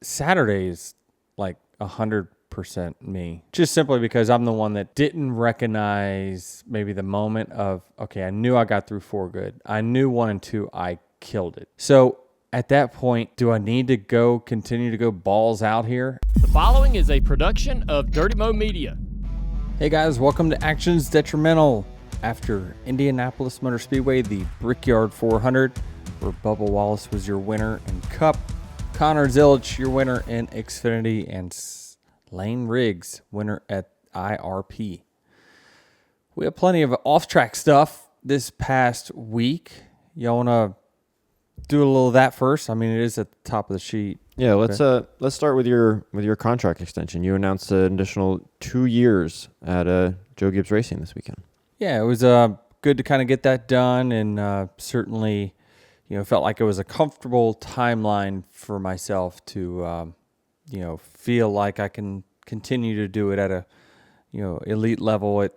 Saturday is like 100% me, just simply because I'm the one that didn't recognize maybe the moment of, okay, I knew I got through 4 good. I knew 1 and 2, I killed it. So at that point, do I need to continue to go balls out here? The following is a production of Dirty Mo Media. Hey guys, welcome to Actions Detrimental. After Indianapolis Motor Speedway, the Brickyard 400, where Bubba Wallace was your winner in Cup, Connor Zillich your winner in Xfinity, and Lane Riggs winner at IRP. We have plenty of off-track stuff this past week. Y'all want to do a little of that first? I mean, it is at the top of the sheet. Yeah, let's start with your contract extension. You announced an additional 2 years at Joe Gibbs Racing this weekend. Yeah, it was good to kind of get that done, and certainly, felt like it was a comfortable timeline for myself to, feel like I can continue to do it at a, elite level at,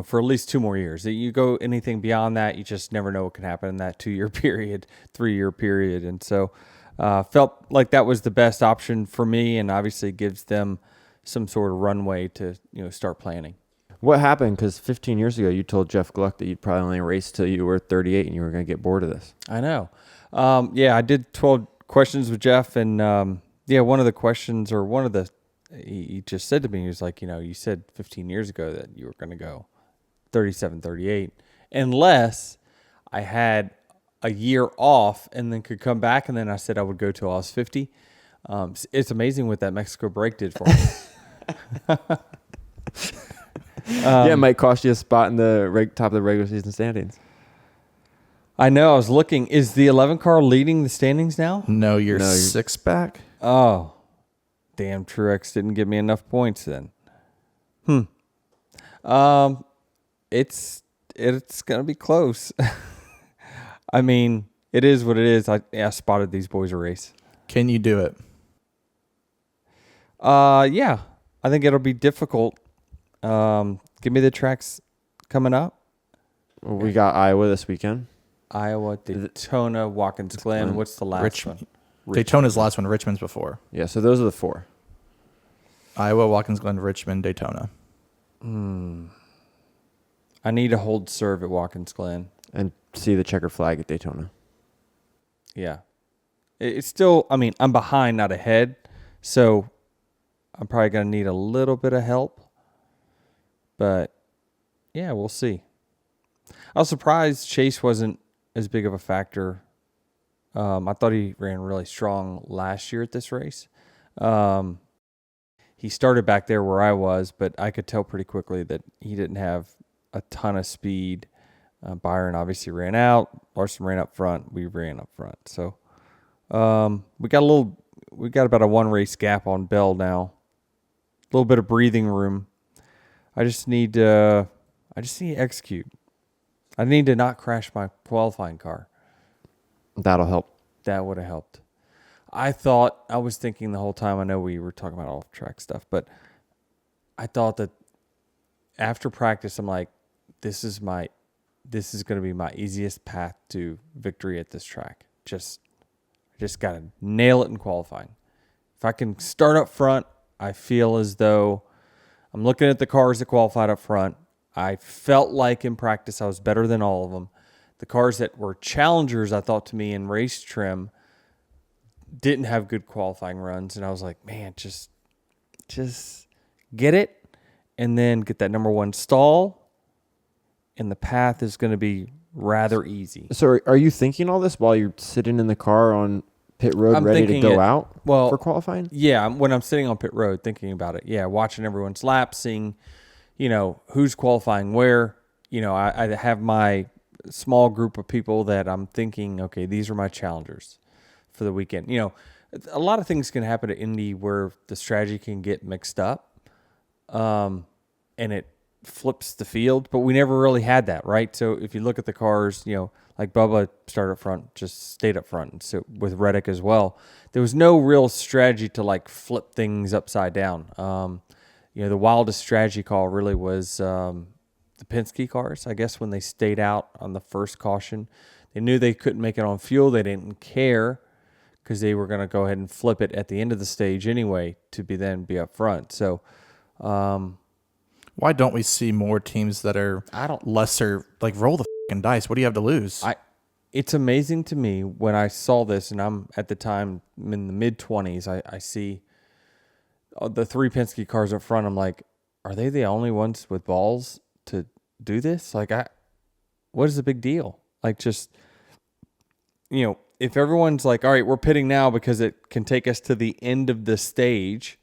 for at least 2 more years. You go anything beyond that, you just never know what can happen in that 2-year period, 3-year period, and so felt like that was the best option for me, and obviously gives them some sort of runway to, start planning. What happened? Because 15 years ago, you told Jeff Gluck that you'd probably only race till you were 38 and you were going to get bored of this. I know. I did 12 questions with Jeff, and one of the questions, he just said to me, he was like, you said 15 years ago that you were going to go 37, 38, unless I had a year off and then could come back, and then I said I would go till I was 50. It's amazing what that Mexico break did for me. It might cost you a spot in the top of the regular season standings. I know. I was looking. Is the 11 car leading the standings now? No, you're 6 back. Oh, damn! Truex didn't give me enough points then. It's gonna be close. I mean, it is what it is. I spotted these boys a race. Can you do it? Yeah. I think it'll be difficult. Give me the tracks coming up. Well, we got Iowa this weekend. Iowa, Daytona, Watkins Glen. What's the last one? Daytona's the last one. Richmond's before. Yeah, so those are the 4. Iowa, Watkins Glen, Richmond, Daytona. I need to hold serve at Watkins Glen. And see the checker flag at Daytona. Yeah. It's still, I'm behind, not ahead. So I'm probably going to need a little bit of help. But, yeah, we'll see. I was surprised Chase wasn't as big of a factor. I thought he ran really strong last year at this race. He started back there where I was, but I could tell pretty quickly that he didn't have a ton of speed. Byron obviously ran out. Larson ran up front. We ran up front. So we got about a 1 race gap on Bell now. A little bit of breathing room. I just need to execute. I need to not crash my qualifying car. That'll help. That would have helped. I was thinking the whole time, I know we were talking about off-track stuff, but I thought that after practice, I'm like, this is going to be my easiest path to victory at this track. Just got to nail it in qualifying. If I can start up front, I feel as though I'm looking at the cars that qualified up front. I felt like in practice I was better than all of them. The cars that were challengers, I thought to me in race trim, didn't have good qualifying runs. And I was like, man, just get it and then get that number 1 stall. And the path is going to be rather easy. So are you thinking all this while you're sitting in the car on pit road ready to go out for qualifying? Yeah, when I'm sitting on pit road thinking about it. Yeah, watching everyone's laps, seeing, who's qualifying where. I have my small group of people that I'm thinking, okay, these are my challengers for the weekend. A lot of things can happen at Indy where the strategy can get mixed up and it flips the field, but we never really had that, right? So if you look at the cars, like Bubba started up front, just stayed up front. So with Reddick as well, there was no real strategy to like flip things upside down. The wildest strategy call really was the Penske cars, I guess, when they stayed out on the first caution. They knew they couldn't make it on fuel. They didn't care because they were going to go ahead and flip it at the end of the stage anyway to be up front. So, why don't we see more teams that are lesser? Like, roll the fucking dice. What do you have to lose? It's amazing to me when I saw this, and I'm at the time in the mid-20s. I see the 3 Penske cars up front. I'm like, are they the only ones with balls to do this? Like, what is the big deal? Like, just, if everyone's like, all right, we're pitting now because it can take us to the end of the stage,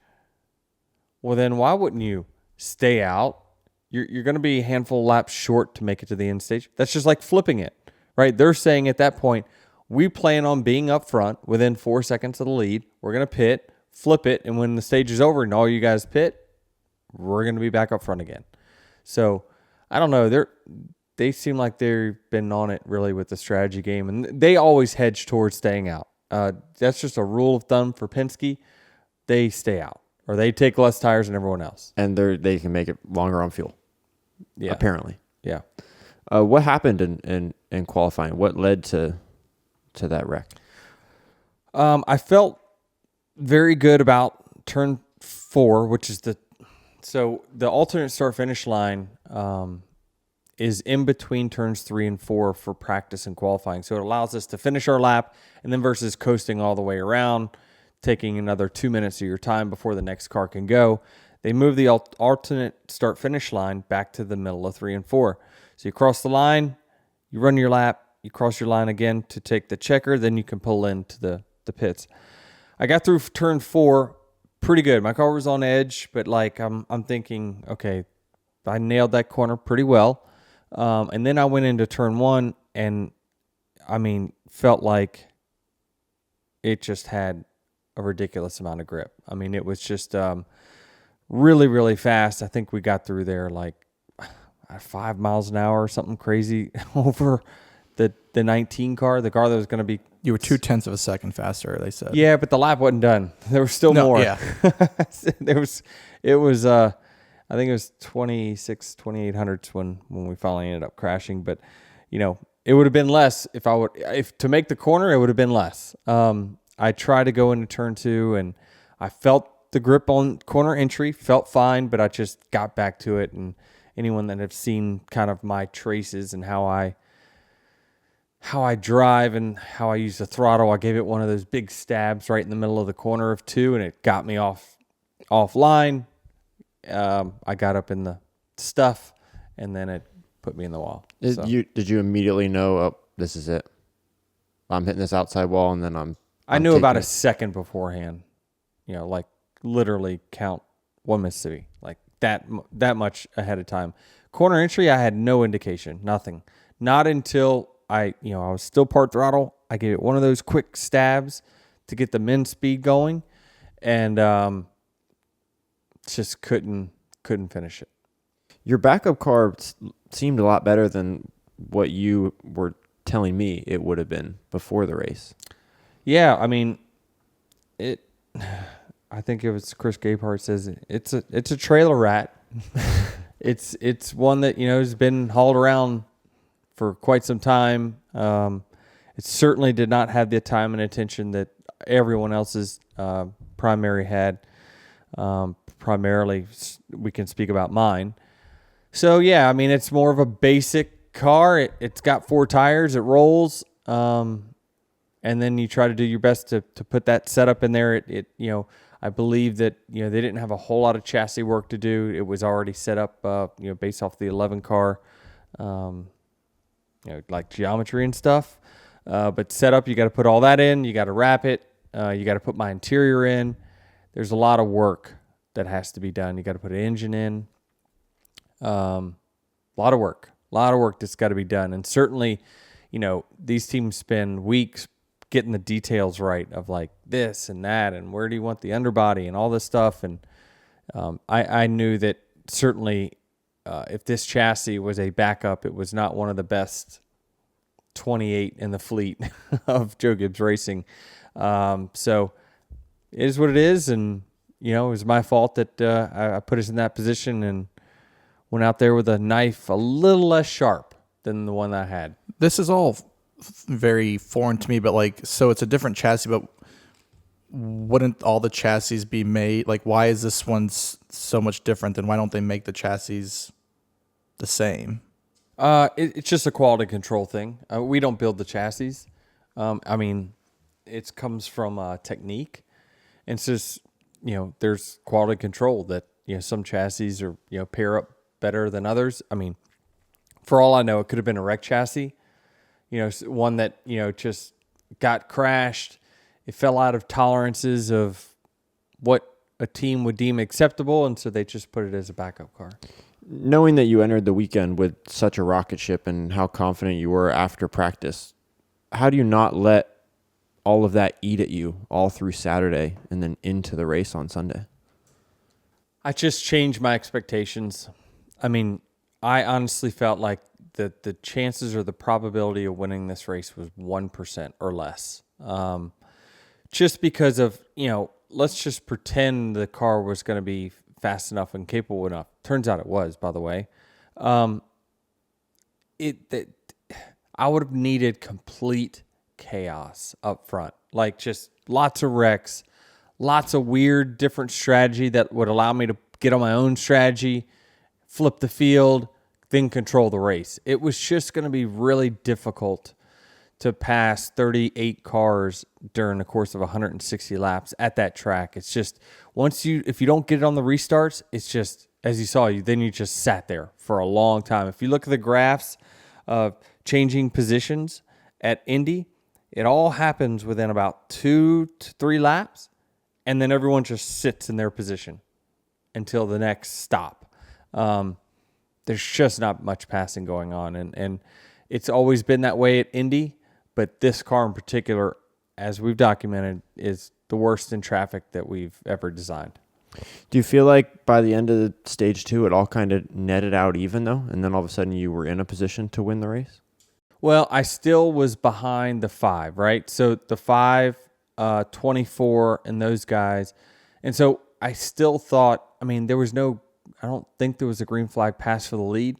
well, then why wouldn't you stay out? You're going to be a handful of laps short to make it to the end stage. That's just like flipping it, right? They're saying at that point, we plan on being up front within 4 seconds of the lead. We're going to pit, flip it, and when the stage is over and all you guys pit, we're going to be back up front again. So, I don't know. They seem like they've been on it really with the strategy game, and they always hedge towards staying out. That's just a rule of thumb for Penske. They stay out, or they take less tires than everyone else. And they can make it longer on fuel. Yeah. Apparently. Yeah. What happened in qualifying? What led to that wreck? I felt very good about turn 4, which is the alternate start finish line is in between turns 3 and 4 for practice and qualifying. So it allows us to finish our lap, and then versus coasting all the way around, taking another 2 minutes of your time before the next car can go. They move the alternate start finish line back to the middle of 3 and 4. So you cross the line, you run your lap, you cross your line again to take the checker, then you can pull into the pits. I got through turn 4 pretty good. My car was on edge, but like I'm thinking, okay, I nailed that corner pretty well. And then I went into turn 1 and felt like it just had a ridiculous amount of grip. It was just really, really fast. I think we got through there like 5 miles an hour or something crazy over the 19 car, the car that was going to be. You were 0.2 of a second faster, they said. Yeah, but the lap wasn't done. There was still more. Yeah. It was I think it was 2,800 when we finally ended up crashing, but it would have been less if to make the corner, it would have been less. I tried to go into turn 2 and I felt the grip on corner entry, felt fine, but I just got back to it. And anyone that have seen kind of my traces and how I drive and how I use the throttle, I gave it one of those big stabs right in the middle of the corner of 2, and it got me offline. I got up in the stuff, and then it put me in the wall. Did you immediately know, oh, this is it? I'm hitting this outside wall, and then I knew about a second beforehand. Like literally count 1 Mississippi, like that much ahead of time. Corner entry, I had no indication, nothing. Not until I was still part throttle. I gave it one of those quick stabs to get the min speed going, and just couldn't finish it. Your backup car seemed a lot better than what you were telling me it would have been before the race. Yeah, I think it was Chris Gabehart says it's a trailer rat. It's one that has been hauled around for quite some time. It certainly did not have the time and attention that everyone else's primary had. Primarily, we can speak about mine. So yeah, it's more of a basic car. It's got 4 tires. It rolls. And then you try to do your best to put that setup in there. I believe that they didn't have a whole lot of chassis work to do. It was already set up, based off the 11 car, like geometry and stuff. But setup, you got to put all that in. You got to wrap it. You got to put my interior in. There's a lot of work that has to be done. You got to put an engine in. A lot of work that's got to be done. And certainly, these teams spend weeks getting the details right of like this and that and where do you want the underbody and all this stuff. And I knew that certainly if this chassis was a backup, it was not one of the best 28 in the fleet of Joe Gibbs Racing. So it is what it is. And, it was my fault that I put us in that position and went out there with a knife a little less sharp than the one I had. This is all very foreign to me, but so it's a different chassis, but wouldn't all the chassis be made? Like, why is this one so much different? Then why don't they make the chassis the same? It's just a quality control thing. We don't build the chassis. I mean, it comes from technique. And it's just, there's quality control that, some chassis are, pair up better than others. I mean, for all I know, it could have been a wreck chassis, one that, just got crashed. It fell out of tolerances of what a team would deem acceptable. And so they just put it as a backup car. Knowing that you entered the weekend with such a rocket ship and how confident you were after practice, how do you not let all of that eat at you all through Saturday and then into the race on Sunday? I just changed my expectations. I mean, I honestly felt like the chances or the probability of winning this race was 1% or less. Just because of, let's just pretend the car was going to be fast enough and capable enough. Turns out it was, by the way. I would have needed complete chaos up front. Like just lots of wrecks, lots of weird different strategy that would allow me to get on my own strategy, flip the field, then control the race. It was just going to be really difficult to pass 38 cars during the course of 160 laps at that track. It's just, if you don't get it on the restarts, it's just, as you saw, then you just sat there for a long time. If you look at the graphs of changing positions at Indy, it all happens within about 2 to 3 laps, and then everyone just sits in their position until the next stop. There's just not much passing going on, and it's always been that way at Indy, but this car in particular, as we've documented, is the worst in traffic that we've ever designed. Do you feel like by the end of the stage 2, it all kind of netted out even, though, and then all of a sudden you were in a position to win the race? Well, I still was behind the 5, right? So the 5, 24, and those guys. And so I still thought, I mean, I don't think there was a green flag pass for the lead.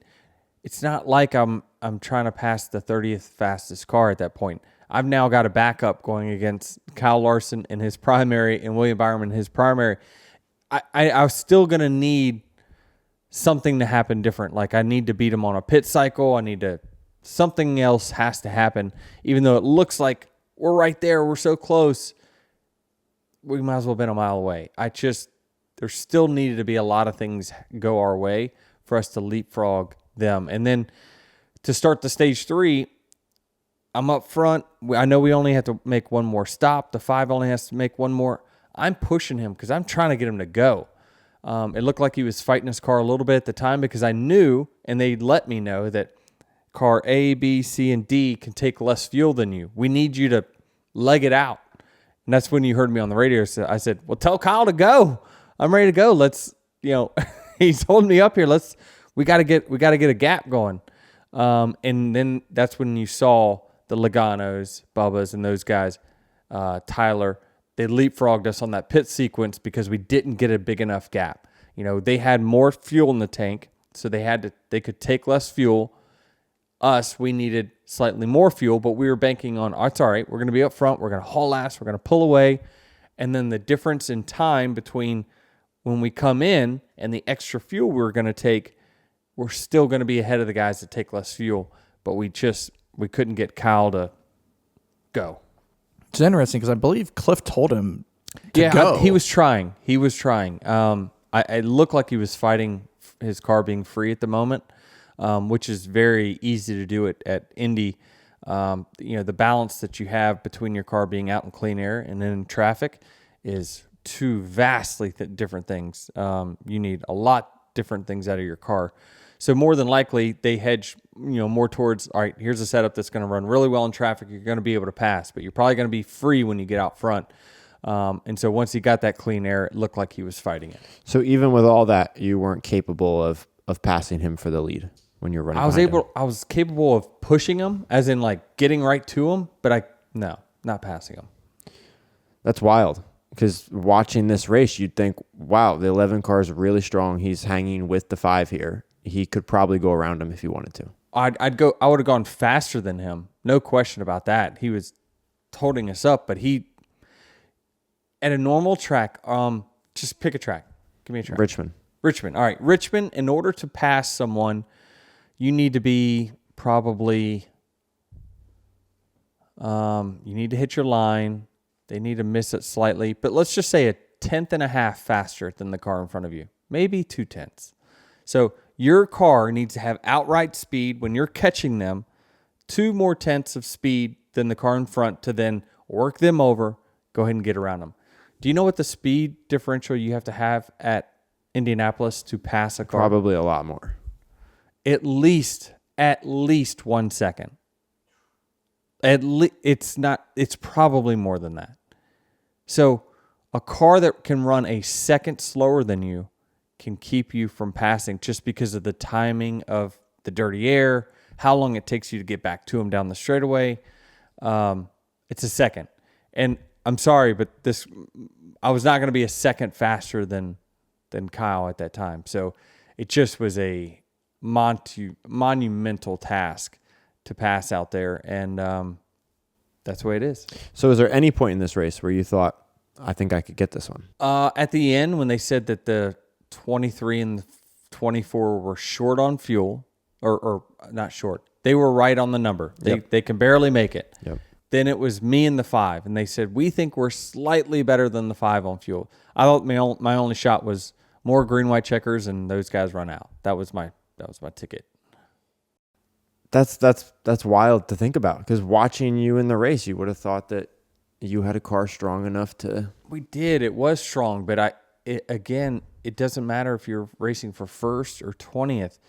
It's not like I'm trying to pass the 30th fastest car at that point. I've now got a backup going against Kyle Larson in his primary and William Byron in his primary. I was still going to need something to happen different. Like I need to beat him on a pit cycle. Something else has to happen. Even though it looks like we're right there, we're so close, we might as well have been a mile away. There still needed to be a lot of things go our way for us to leapfrog them. And then to start the stage 3, I'm up front. I know we only have to make one more stop. The 5 only has to make one more. I'm pushing him because I'm trying to get him to go. It looked like he was fighting his car a little bit at the time because I knew, and they let me know, that car A, B, C, and D can take less fuel than you. We need you to leg it out. And that's when you heard me on the radio. So I said, well, tell Kyle to go. I'm ready to go. Let's, he's holding me up here. We got to get a gap going. And then that's when you saw the Logano's, Bubba's, and those guys, Tyler, they leapfrogged us on that pit sequence because we didn't get a big enough gap. They had more fuel in the tank, so they could take less fuel. We needed slightly more fuel, but we were banking on, it's all right, we're going to be up front, we're going to haul ass, we're going to pull away, and then the difference in time between when we come in and the extra fuel we're going to take, we're still going to be ahead of the guys that take less fuel, but we couldn't get Kyle to go. It's interesting because I believe Cliff told him to go. He was trying. It looked like he was fighting his car being free at the moment. Which is very easy to do at Indy. The balance that you have between your car being out in clean air and then in traffic is two vastly different things. You need a lot different things out of your car. So more than likely, they hedge more towards, all right, here's a setup that's going to run really well in traffic. You're going to be able to pass, but you're probably going to be free when you get out front. And so once he got that clean air, it looked like he was fighting it. So even with all that, you weren't capable of passing him for the lead when you're running. I was capable of pushing him, as in like getting right to him, but not passing him. That's wild. Because watching this race, you'd think, wow, the 11 car is really strong. He's hanging with the 5 here. He could probably go around him if he wanted to. I would have gone faster than him. No question about that. He was holding us up, but at a normal track, just pick a track. Give me a track. Richmond. All right. Richmond, in order to pass someone, you need to be probably, you need to hit your line. They need to miss it slightly. But let's just say a tenth and a half faster than the car in front of you. Maybe 0.2. So your car needs to have outright speed when you're catching them, 2 more tenths of speed than the car in front to then work them over, go ahead and get around them. Do you know what the speed differential you have to have at Indianapolis to pass a car? Probably a lot more. At least 1 second. It's probably more than that. So a car that can run a second slower than you can keep you from passing just because of the timing of the dirty air, how long it takes you to get back to them down the straightaway. It's a second. And I'm sorry, but I was not going to be a second faster than Kyle at that time. So it just was a monumental task to pass out there. And that's the way it is. So is there any point in this race where you thought, I think I could get this one? At the end, when they said that the 23 and the 24 were short on fuel, or not short, they were right on the number. They can barely make it. Yep. Then it was me and the 5, and they said, we think we're slightly better than the 5 on fuel. I thought my only shot was more green, white checkers, and those guys run out. That was my ticket. That's wild to think about, because watching you in the race, you would have thought that you had a car strong enough to... We did. It was strong, but it doesn't matter if you're racing for first or 20th.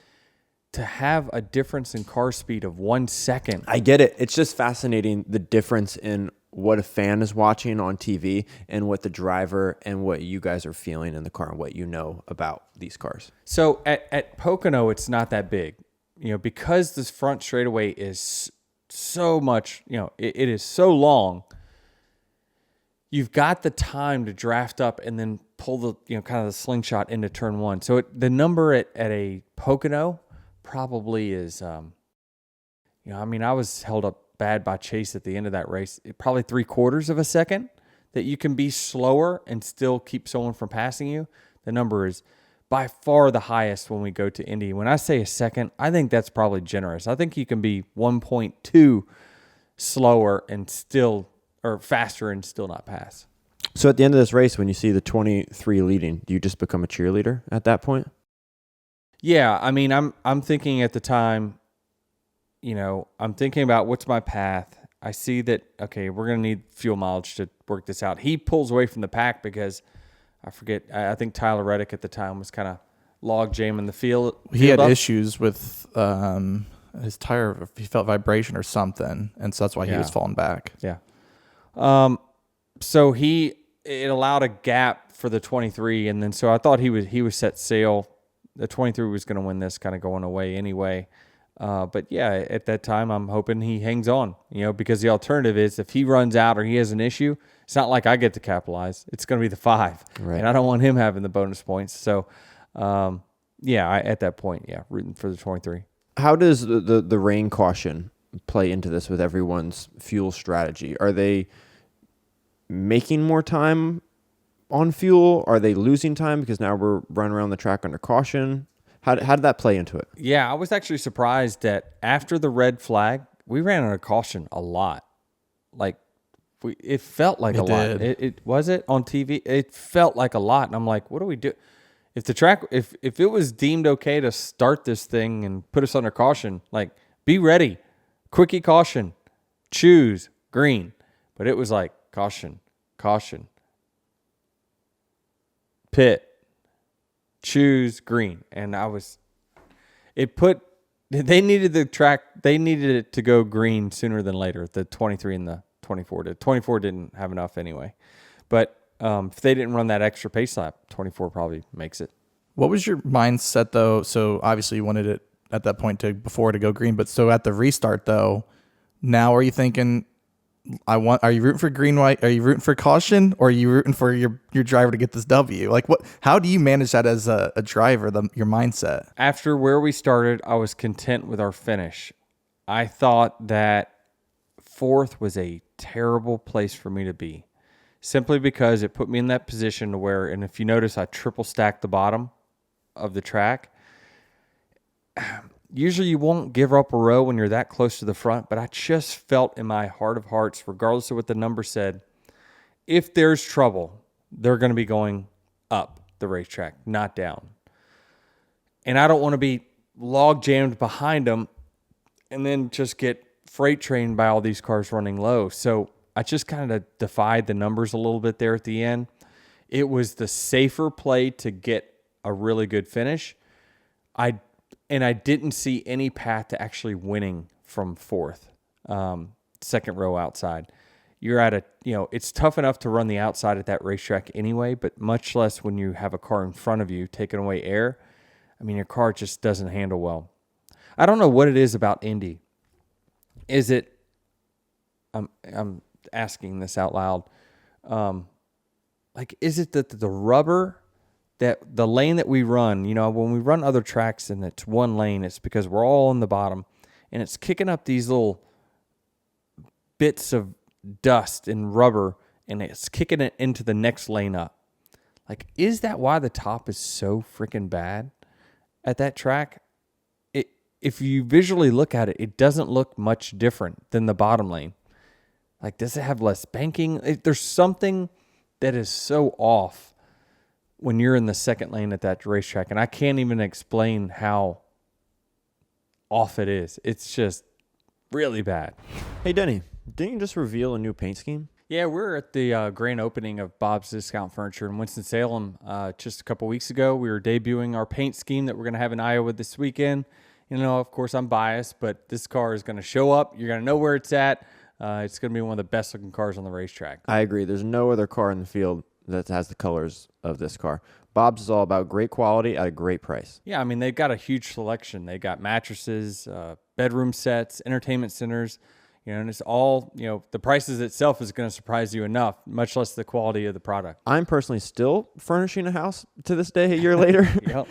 To have a difference in car speed of 1 second. I get it. It's just fascinating, the difference in what a fan is watching on TV and what the driver and what you guys are feeling in the car and what you know about these cars. So at Pocono, it's not that big. Because this front straightaway is so much, it is so long, you've got the time to draft up and then pull the, kind of the slingshot into turn 1. So the number at a Pocono probably is, I was held up bad by Chase at the end of that race. Probably 3/4 of a second that you can be slower and still keep someone from passing you. The number is by far the highest when we go to Indy. When I say a second, I think that's probably generous. I think you can be 1.2 slower and still, or faster and still not pass. So at the end of this race, when you see the 23 leading, do you just become a cheerleader at that point? Yeah, I'm thinking at the time, I'm thinking about what's my path. I see that, okay, we're going to need fuel mileage to work this out. He pulls away from the pack because I think Tyler Reddick at the time was kind of log jamming the field. He had issues with his tire. He felt vibration or something, and so that's why he was falling back. Yeah. So it allowed a gap for the 23, and then so I thought he was set sail. The 23 was going to win this, kind of going away anyway. But yeah, at that time, I'm hoping he hangs on, because the alternative is if he runs out or he has an issue, it's not like I get to capitalize. It's going to be the 5. Right. And I don't want him having the bonus points. So, at that point, rooting for the 23. How does the rain caution play into this with everyone's fuel strategy? Are they making more time on fuel? Are they losing time because now we're running around the track under caution? How did that play into it? Yeah, I was actually surprised that after the red flag, we ran under caution a lot. Like, it felt like a lot. It was it on TV? It felt like a lot, and I'm like, what do we do? If the track, if it was deemed okay to start this thing and put us under caution, like, be ready, quickie caution, choose green, but it was like caution, pit, choose green. And they needed the track, they needed it to go green sooner than later, the 23 and the 24 did. 24 didn't have enough anyway. But if they didn't run that extra pace lap, 24 probably makes it. What was your mindset, though? So obviously you wanted it at that point to go green, but so at the restart, though, now are you thinking, are you rooting for green, white? Are you rooting for caution, or are you rooting for your driver to get this W? Like, how do you manage that as a driver, your mindset? After where we started, I was content with our finish. I thought that 4th was a terrible place for me to be. simply because it put me in that position to where, and if you notice, I triple stacked the bottom of the track. Usually you won't give up a row when you're that close to the front, but I just felt in my heart of hearts, regardless of what the number said, if there's trouble, they're going to be going up the racetrack, not down. And I don't want to be log jammed behind them and then just get freight trained by all these cars running low. So I just kind of defied the numbers a little bit there at the end. It was the safer play to get a really good finish. I didn't see any path to actually winning from fourth, second row outside. You're at a, it's tough enough to run the outside at that racetrack anyway, but much less when you have a car in front of you taking away air. I mean, your car just doesn't handle well. I don't know what it is about Indy. Is it, I'm asking this out loud, is it that the rubber, that the lane that we run, when we run other tracks and it's one lane, it's because we're all on the bottom and it's kicking up these little bits of dust and rubber and it's kicking it into the next lane up. Is that why the top is so freaking bad at that track? If you visually look at it, it doesn't look much different than the bottom lane. Does it have less banking? There's something that is so off when you're in the second lane at that racetrack, and I can't even explain how off it is. It's just really bad. Hey, Denny, didn't you just reveal a new paint scheme? Yeah, we're at the grand opening of Bob's Discount Furniture in Winston-Salem just a couple weeks ago. We were debuting our paint scheme that we're going to have in Iowa this weekend. Of course, I'm biased, but this car is going to show up. You're going to know where it's at. It's going to be one of the best-looking cars on the racetrack. I agree. There's no other car in the field that has the colors of this car. Bob's is all about great quality at a great price. Yeah, I mean, they've got a huge selection. They got mattresses, bedroom sets, entertainment centers, and it's all, the prices itself is going to surprise you enough, much less the quality of the product. I'm personally still furnishing a house to this day, a year later. Yep.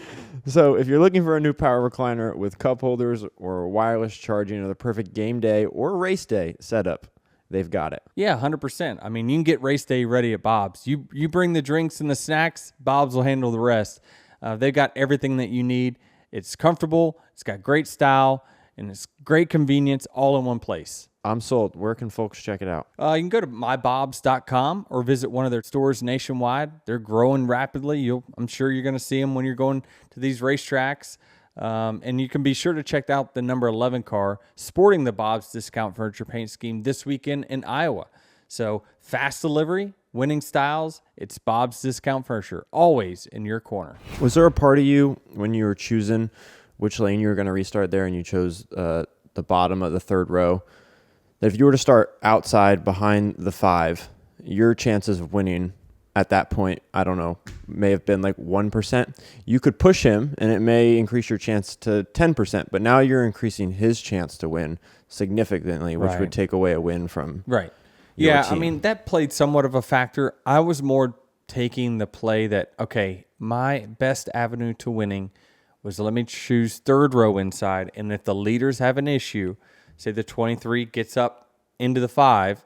So if you're looking for a new power recliner with cup holders or wireless charging or the perfect game day or race day setup, they've got it. Yeah, 100%. I mean, you can get race day ready at Bob's. You bring the drinks and the snacks, Bob's will handle the rest. They've got everything that you need. It's comfortable, it's got great style, and it's great convenience all in one place. I'm sold. Where can folks check it out? You can go to mybobs.com or visit one of their stores nationwide. They're growing rapidly. I'm sure you're going to see them when you're going to these racetracks. And you can be sure to check out the number 11 car sporting the Bob's Discount Furniture paint scheme this weekend in Iowa. So fast delivery, winning styles, it's Bob's Discount Furniture, always in your corner. Was there a part of you when you were choosing which lane you were going to restart there and you chose the bottom of the third row, that if you were to start outside behind the 5, your chances of winning at that point, I don't know, may have been 1%. You could push him, and it may increase your chance to 10%. But now you're increasing his chance to win significantly, which would take away a win from your team. I mean, that played somewhat of a factor. I was more taking the play that, okay, my best avenue to winning was let me choose third row inside, and if the leaders have an issue, say the 23 gets up into the 5,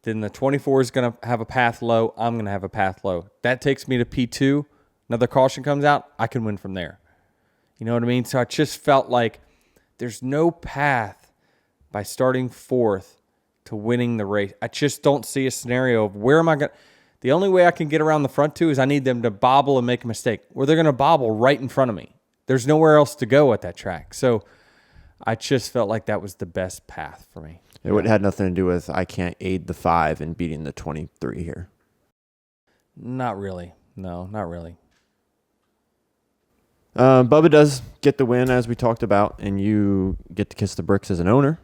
then the 24 is going to have a path low. I'm going to have a path low. That takes me to P2. Another caution comes out. I can win from there. You know what I mean? So I just felt like there's no path by starting fourth to winning the race. I just don't see a scenario of where am I going to... The only way I can get around the front two is I need them to bobble and make a mistake. Or they're going to bobble right in front of me. There's nowhere else to go at that track. So I just felt like that was the best path for me. It had nothing to do with I can't aid the 5 in beating the 23 here. Not really. No, not really. Bubba does get the win, as we talked about, and you get to kiss the bricks as an owner.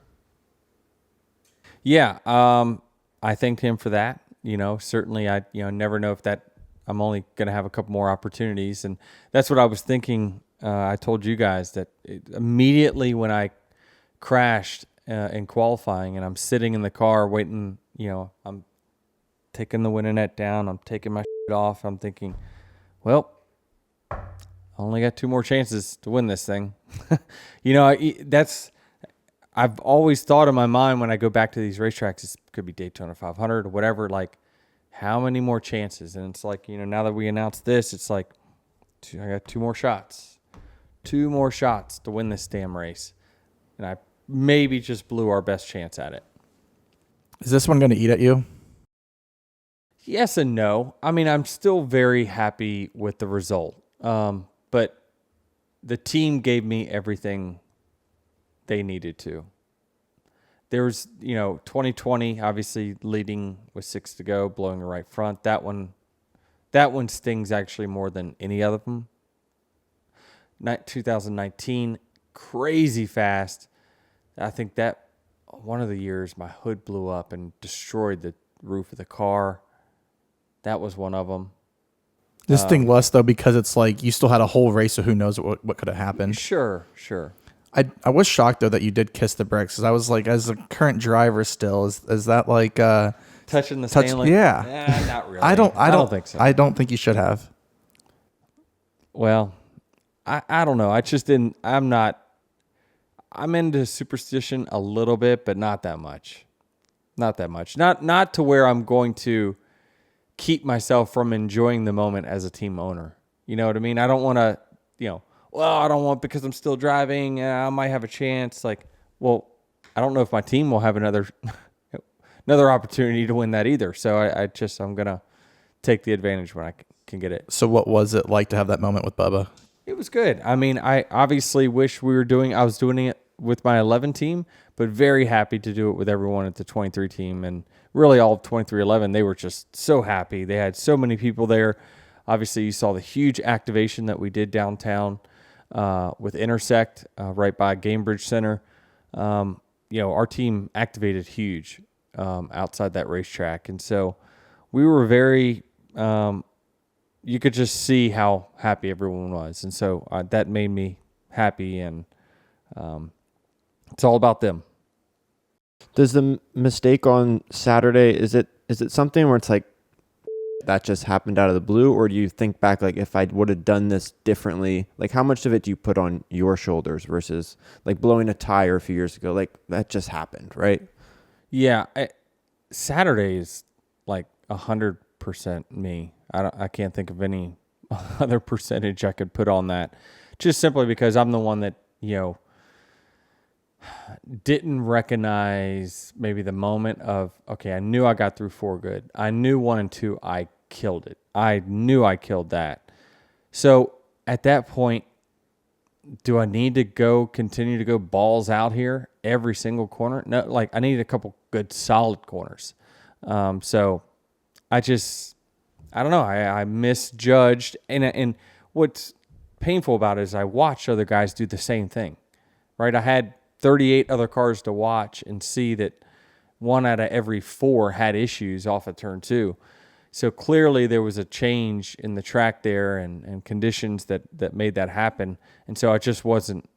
Yeah, I thanked him for that. Certainly I never know if that I'm only going to have a couple more opportunities, and that's what I was thinking. I told you guys that immediately when I crashed in qualifying and I'm sitting in the car waiting, I'm taking the winning net down, I'm taking my shit off, I'm thinking, well, I only got 2 more chances to win this thing. I've always thought in my mind when I go back to these racetracks, it could be Daytona 500 or whatever, how many more chances? And it's like, now that we announced this, it's like, I got 2 more shots. 2 more shots to win this damn race. And I maybe just blew our best chance at it. Is this one going to eat at you? Yes and no. I mean, I'm still very happy with the result. But the team gave me everything they needed to. There's, 2020, obviously leading with 6 to go, blowing the right front. That one stings actually more than any other of them. 2019, crazy fast. I think that one of the years my hood blew up and destroyed the roof of the car. That was one of them. This thing less though, because it's like you still had a whole race, so who knows what could have happened. Sure. I was shocked though that you did kiss the brakes, because I was like, as a current driver still, is that like touching the Stanley? Yeah. Not really. I don't think so. I don't think you should have. Well, I don't know. I just didn't. I'm into superstition a little bit, but not that much. Not that much. Not to where I'm going to keep myself from enjoying the moment as a team owner. You know what I mean? I don't want to, I don't want, because I'm still driving, I might have a chance. Like, well, I don't know if my team will have another opportunity to win that either. So I'm going to take the advantage when I can get it. So what was it like to have that moment with Bubba? It was good. I mean, I obviously wish I was doing it with my 11 team, but very happy to do it with everyone at the 23 team. And really all of 2311, they were just so happy. They had so many people there. Obviously, you saw the huge activation that we did downtown with Intersect right by Gamebridge Center. Our team activated huge outside that racetrack. And so we were very, you could just see how happy everyone was. And so that made me happy, and it's all about them. Does the mistake on Saturday, is it something where it's like, that just happened out of the blue, or do you think back, like, if I would have done this differently, like how much of it do you put on your shoulders versus like blowing a tire a few years ago? Like that just happened, right? Yeah. Saturday is like 100% me. I can't think of any other percentage I could put on that, just simply because I'm the one that, didn't recognize maybe the moment of, okay, I knew I got through 4 good. I knew 1 and 2, I killed it. I knew I killed that. So at that point, do I need to continue to go balls out here every single corner? No, like I need a couple good solid corners. So I don't know. I misjudged. And what's painful about it is I watched other guys do the same thing, right? I had 38 other cars to watch and see that 1 out of every 4 had issues off of turn 2. So clearly there was a change in the track there and conditions that made that happen. And so I wasn't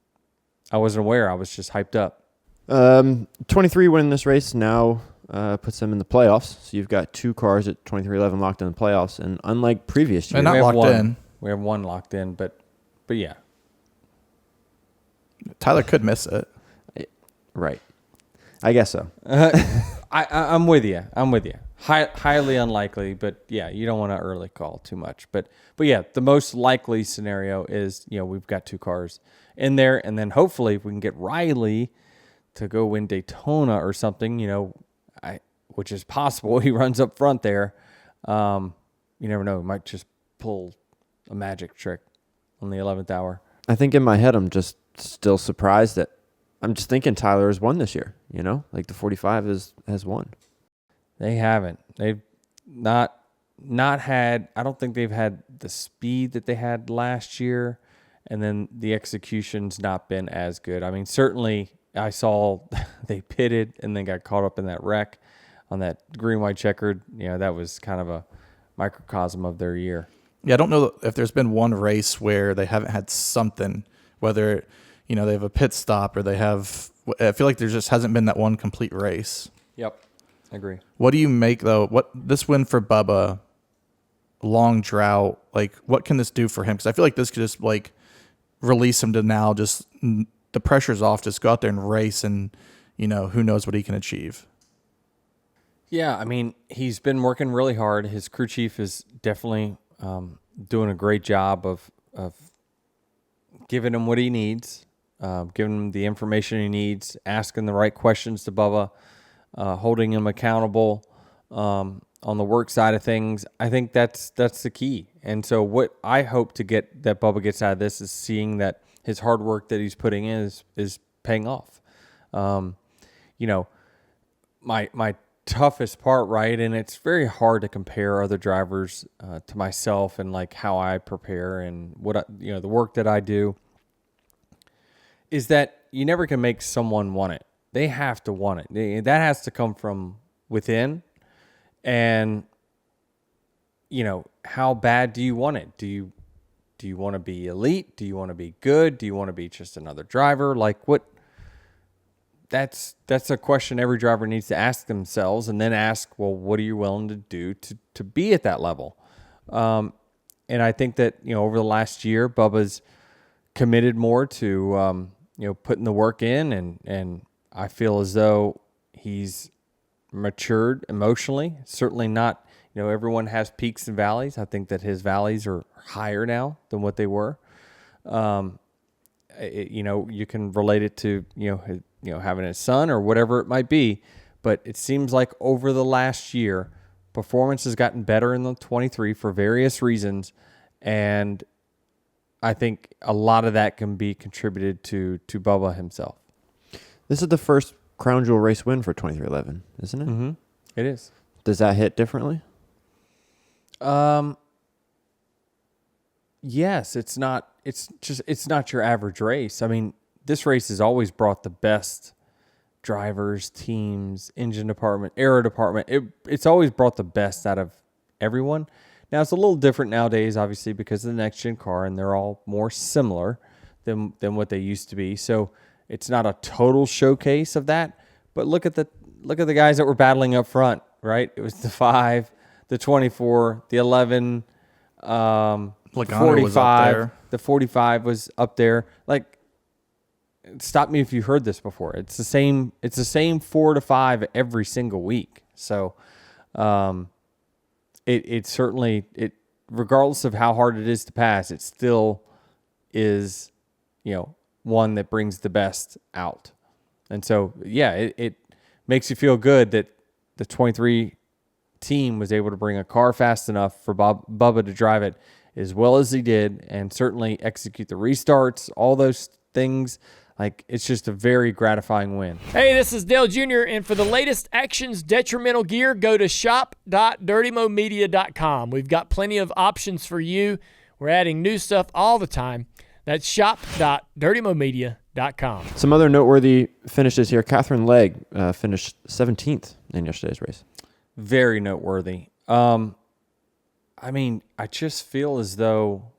aware. I was just hyped up. 23 winning this race now puts them in the playoffs. So you've got 2 cars at 2311 locked in the playoffs. And unlike previous years, And not locked in. We have 1 locked in, but yeah. Tyler could miss it. Right. I guess so. I'm with you. Highly unlikely, but yeah, you don't want to early call too much. But yeah, the most likely scenario is, we've got 2 cars in there, and then hopefully if we can get Riley to go win Daytona or something, which is possible. He runs up front there. You never know. He might just pull a magic trick on the 11th hour. I think in my head, I'm just still surprised that I'm just thinking Tyler has won this year, like the 45 has won. They haven't. They've not had, I don't think they've had the speed that they had last year. And then the execution's not been as good. I mean, certainly I saw they pitted and then got caught up in that wreck on that green, white checkered. That was kind of a microcosm of their year. Yeah, I don't know if there's been one race where they haven't had something, whether, they have a pit stop or I feel like there just hasn't been that one complete race. Yep, I agree. What do you make, though? What this win for Bubba, long drought, like what can this do for him? Because I feel like this could just like release him to now just the pressure's off, just go out there and race and, who knows what he can achieve. Yeah, I mean, he's been working really hard. His crew chief is definitely doing a great job of giving him what he needs, giving him the information he needs, asking the right questions to Bubba, holding him accountable on the work side of things. I think that's the key. And so what I hope to get that Bubba gets out of this is seeing that his hard work that he's putting in is paying off. You know, my toughest part, right? And it's very hard to compare other drivers to myself and like how I prepare and the work that I do is that you never can make someone want it. They have to want it. That has to come from within. And how bad do you want it? Do you want to be elite? Do you want to be good? Do you want to be just another driver? Like what? That's a question every driver needs to ask themselves, and then ask, well, what are you willing to do to be at that level? And I think that over the last year, Bubba's committed more to putting the work in, and I feel as though he's matured emotionally. Certainly not. Everyone has peaks and valleys. I think that his valleys are higher now than what they were. You can relate it to having a son or whatever it might be, but it seems like over the last year, performance has gotten better in the 23 for various reasons, and I think a lot of that can be contributed to Bubba himself. This is the first Crown Jewel race win for 2311, isn't it? Mm-hmm. It is. Does that hit differently? Yes, it's not your average race. I mean, this race has always brought the best drivers, teams, engine department, aero department. It's always brought the best out of everyone. Now, it's a little different nowadays, obviously, because of the next-gen car, and they're all more similar than what they used to be. So it's not a total showcase of that. But look at the guys that were battling up front, right? It was the 5, the 24, the 11, the 45. The 45 was up there. Like, stop me if you heard this before. It's the same 4 to 5 every single week. So, it certainly, regardless of how hard it is to pass, it still is, one that brings the best out. And so, yeah, it makes you feel good that the 23 team was able to bring a car fast enough for Bubba to drive it as well as he did, and certainly execute the restarts, all those things. Like, it's just a very gratifying win. Hey, this is Dale Jr., and for the latest Actions Detrimental gear, go to shop.dirtymomedia.com. We've got plenty of options for you. We're adding new stuff all the time. That's shop.dirtymomedia.com. Some other noteworthy finishes here. Katherine Legge finished 17th in yesterday's race. Very noteworthy. I mean, I just feel as though,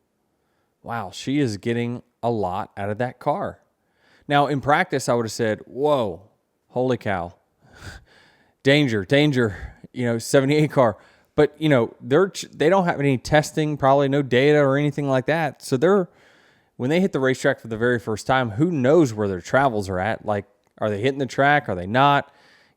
wow, she is getting a lot out of that car. Now, in practice, I would have said, whoa, holy cow, danger, 78 car. But, they don't have any testing, probably no data or anything like that. So when they hit the racetrack for the very first time, who knows where their travels are at? Like, are they hitting the track? Are they not?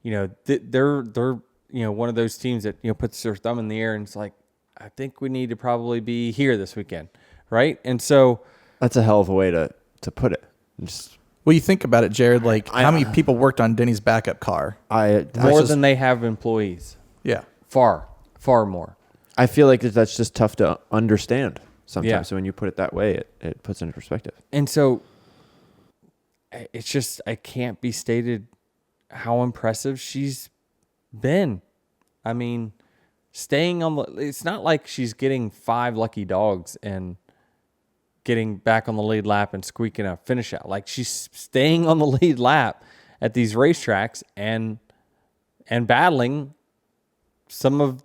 They're one of those teams that, puts their thumb in the air and it's like, I think we need to probably be here this weekend, right? And so that's a hell of a way to put it. Well, you think about it, Jared, like how many people worked on Denny's backup car? More than they have employees. Yeah. Far more. I feel like that's just tough to understand sometimes. Yeah. So when you put it that way, it puts it into perspective. And so it's just, I can't be stated how impressive she's been. I mean, it's not like she's getting 5 lucky dogs and getting back on the lead lap and squeaking a finish out. Like, she's staying on the lead lap at these racetracks and battling some of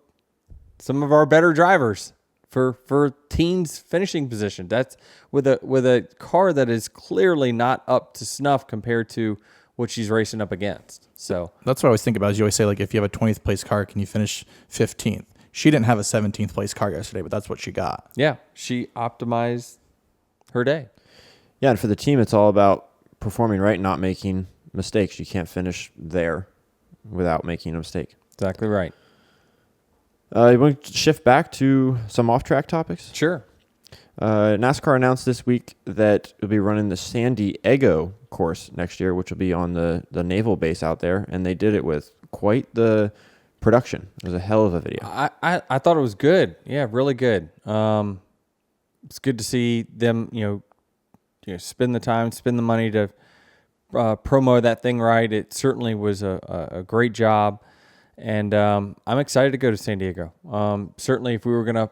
our better drivers for teams finishing position. That's with a car that is clearly not up to snuff compared to what she's racing up against. So that's what I always think about is you always say, like, if you have a 20th place car, can you finish 15th? She didn't have a 17th place car yesterday, but that's what she got. Yeah, she optimized her day. Yeah, and for the team, it's all about performing right, not making mistakes. You can't finish there without making a mistake. Exactly right. You want to shift back to some off-track topics? Sure. NASCAR announced this week that it'll be running the San Diego course next year, which will be on the naval base out there, and they did it with quite the production. It was a hell of a video. I thought it was good. Yeah, really good. It's good to see them, spend the time, spend the money to promo that thing right. It certainly was a great job, and I'm excited to go to San Diego. Certainly, if we were gonna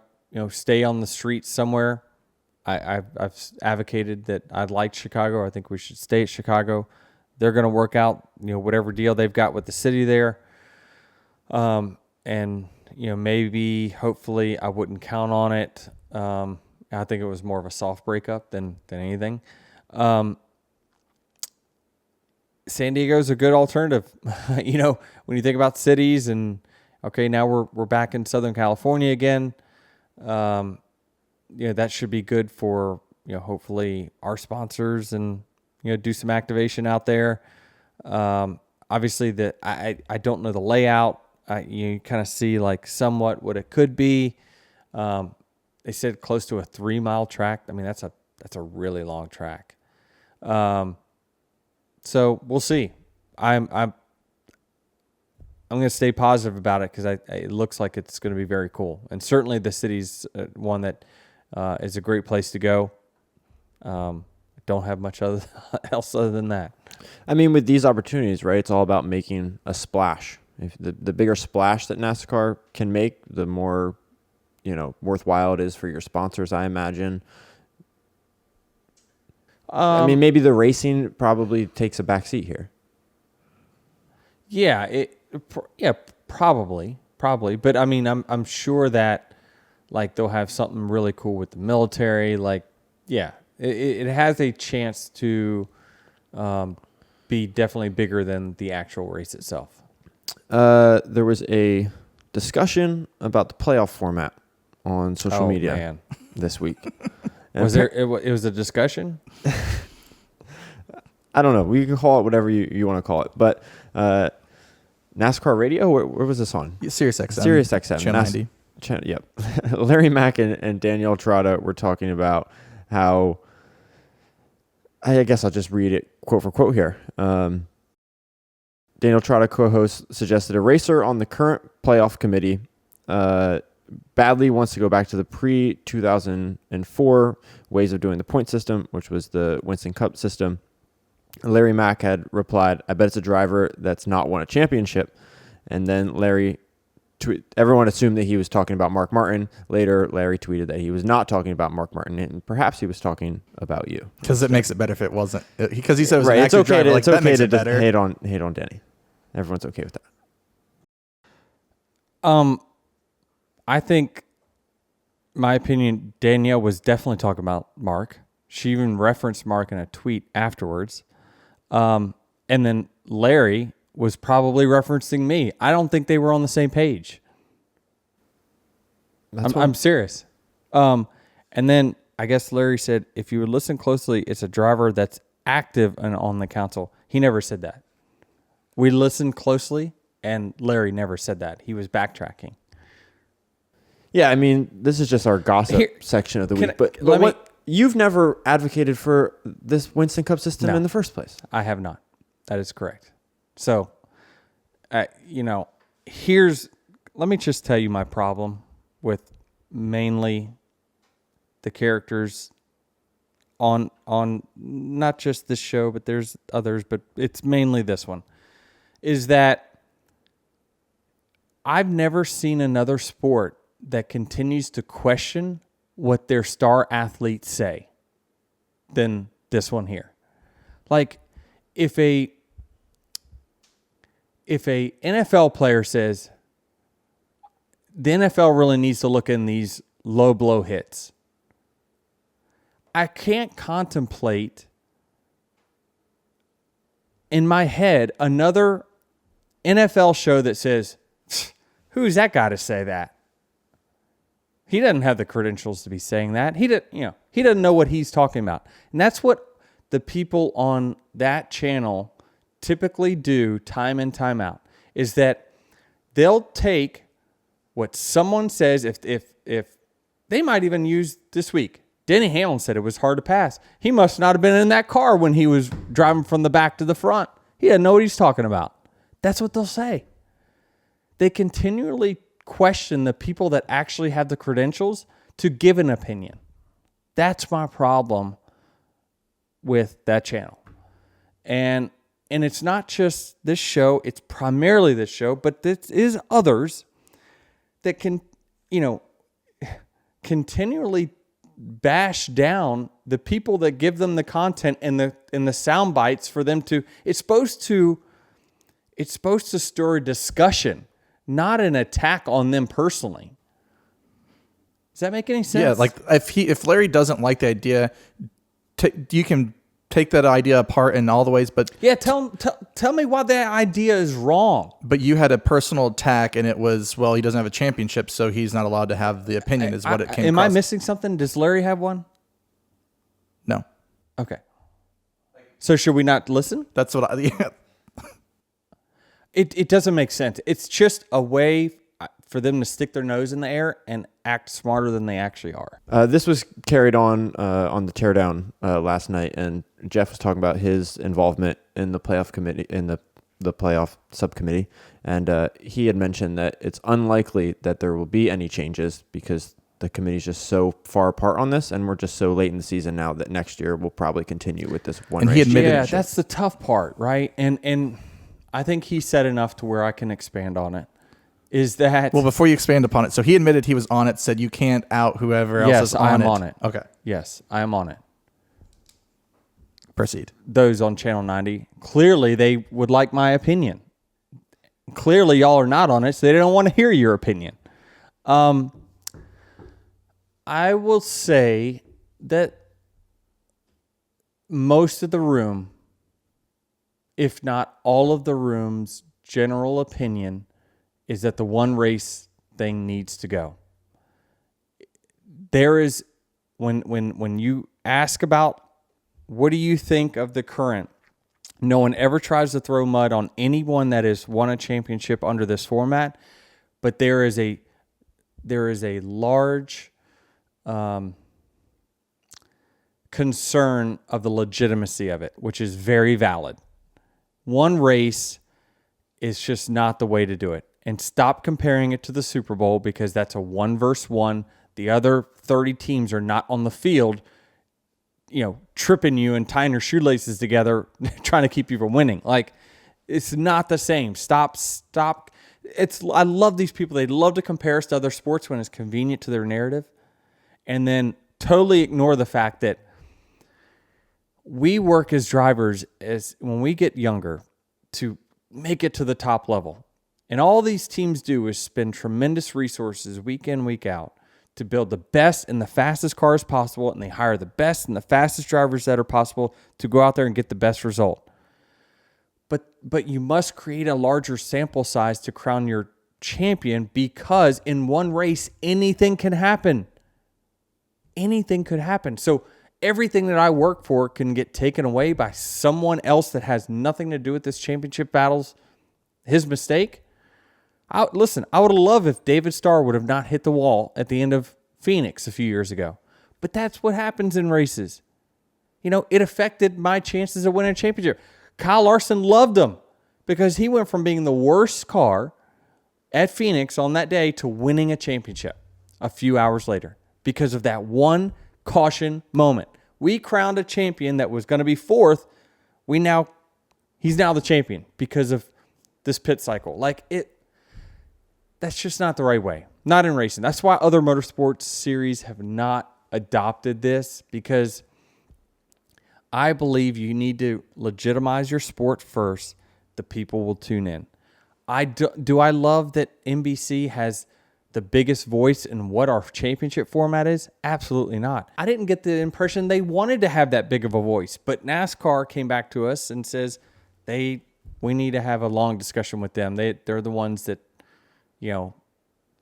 stay on the streets somewhere, I've advocated that I'd like Chicago. I think we should stay at Chicago. They're gonna work out whatever deal they've got with the city there, and maybe hopefully I wouldn't count on it. I think it was more of a soft breakup than anything. San Diego's a good alternative. When you think about cities and, okay, now we're back in Southern California again. That should be good for, hopefully our sponsors and, do some activation out there. Obviously I don't know the layout. You kind of see like somewhat what it could be. They said close to a 3-mile track. I mean, that's a really long track. So we'll see. I'm going to stay positive about it because it looks like it's going to be very cool. And certainly the city's one that is a great place to go. Don't have much else other than that. I mean, with these opportunities, right, it's all about making a splash. If the bigger splash that NASCAR can make, the more worthwhile it is for your sponsors, I imagine. I mean, maybe the racing probably takes a backseat here. Yeah, probably. But I mean, I'm sure that like they'll have something really cool with the military. Like, yeah, it has a chance to be definitely bigger than the actual race itself. There was a discussion about the playoff format on social media this week. Was there? It was a discussion. I don't know. We can call it whatever you want to call it. But NASCAR Radio, where was this on? Sirius XM. Sirius XM. Channel 90. Yep. Larry Mack and Danielle Trotta were talking about how, I guess I'll just read it quote for quote here. Danielle Trotta, co-host, suggested a racer on the current playoff committee badly wants to go back to the pre-2004 ways of doing the point system, which was the Winston Cup system. Larry Mack had replied, I bet it's a driver that's not won a championship. And then everyone assumed that he was talking about Mark Martin. Later, Larry tweeted that he was not talking about Mark Martin, and perhaps he was talking about you. Because it makes it better if it wasn't. Because he said it was right. an It's active okay driver. it's okay to just hate on Denny. Everyone's okay with that. I think, my opinion, Danielle was definitely talking about Mark. She even referenced Mark in a tweet afterwards. And then Larry was probably referencing me. I don't think they were on the same page. I'm serious. And then I guess Larry said, if you would listen closely, it's a driver that's active and on the council. He never said that. We listened closely, and Larry never said that. He was backtracking. Yeah, I mean, this is just our gossip section of the week. But you've never advocated for this Winston Cup system in the first place. I have not. That is correct. So, let me just tell you my problem with mainly the characters on not just this show, but there's others, but it's mainly this one, is that I've never seen another sport that continues to question what their star athletes say than this one here. Like, if a NFL player says the NFL really needs to look in these low blow hits, I can't contemplate in my head another NFL show that says, who's that guy to say that? He doesn't have the credentials to be saying that. He doesn't know what he's talking about. And that's what the people on that channel typically do time in, time out, is that they'll take what someone says. If they might even use this week, Denny Hamlin said it was hard to pass. He must not have been in that car when he was driving from the back to the front. He didn't know what he's talking about. That's what they'll say. They continually question the people that actually have the credentials to give an opinion. That's my problem with that channel. And it's not just this show, it's primarily this show, but this is others that can, continually bash down the people that give them the content and the sound bites for them to, it's supposed to stir a discussion, not an attack on them personally. Does that make any sense? Yeah, like if Larry doesn't like the idea, you can take that idea apart in all the ways, but yeah, tell me why that idea is wrong. But you had a personal attack, and it was, well, he doesn't have a championship, so he's not allowed to have the opinion. Is what it came. Am across. I missing something? Does Larry have one? No. Okay. So should we not listen? That's what I. Yeah. It doesn't make sense. It's just a way for them to stick their nose in the air and act smarter than they actually are. This was carried on the teardown last night, and Jeff was talking about his involvement in the playoff committee, in the playoff subcommittee, and he had mentioned that it's unlikely that there will be any changes because the committee's just so far apart on this, and we're just so late in the season now that next year we'll probably continue with this one. And he admitted, yeah, that's the tough part, right? And I think he said enough to where I can expand on it. Is that... Well, before you expand upon it, so he admitted he was on it, said you can't out whoever else is on it. Yes, I am on it. Okay. Yes, I am on it. Proceed. Those on Channel 90, clearly they would like my opinion. Clearly y'all are not on it, so they don't want to hear your opinion. I will say that most of the room, if not all of the room's general opinion, is that the one race thing needs to go. There is, when you ask about what do you think of the current, no one ever tries to throw mud on anyone that has won a championship under this format, but there is a large concern of the legitimacy of it, which is very valid. One race is just not the way to do it. And stop comparing it to the Super Bowl because that's a 1-versus-1. The other 30 teams are not on the field, tripping you and tying your shoelaces together, trying to keep you from winning. Like, it's not the same. Stop. I love these people. They love to compare us to other sports when it's convenient to their narrative, and then totally ignore the fact that we work as drivers as when we get younger to make it to the top level. And all these teams do is spend tremendous resources week in, week out to build the best and the fastest cars possible, and they hire the best and the fastest drivers that are possible to go out there and get the best result. But you must create a larger sample size to crown your champion because in one race, anything can happen. Anything could happen. So everything that I work for can get taken away by someone else that has nothing to do with this championship battle's his mistake. I would have loved if David Starr would have not hit the wall at the end of Phoenix a few years ago. But that's what happens in races. It affected my chances of winning a championship. Kyle Larson loved him because he went from being the worst car at Phoenix on that day to winning a championship a few hours later because of that one caution moment. We crowned a champion that was going to be fourth. He's now the champion because of this pit cycle. That's just not the right way. Not in racing. That's why other motorsports series have not adopted this, because I believe you need to legitimize your sport first. The people will tune in. Do I love that NBC has the biggest voice in what our championship format is? Absolutely not. I didn't get the impression they wanted to have that big of a voice, but NASCAR came back to us and says we need to have a long discussion with them. They're the ones that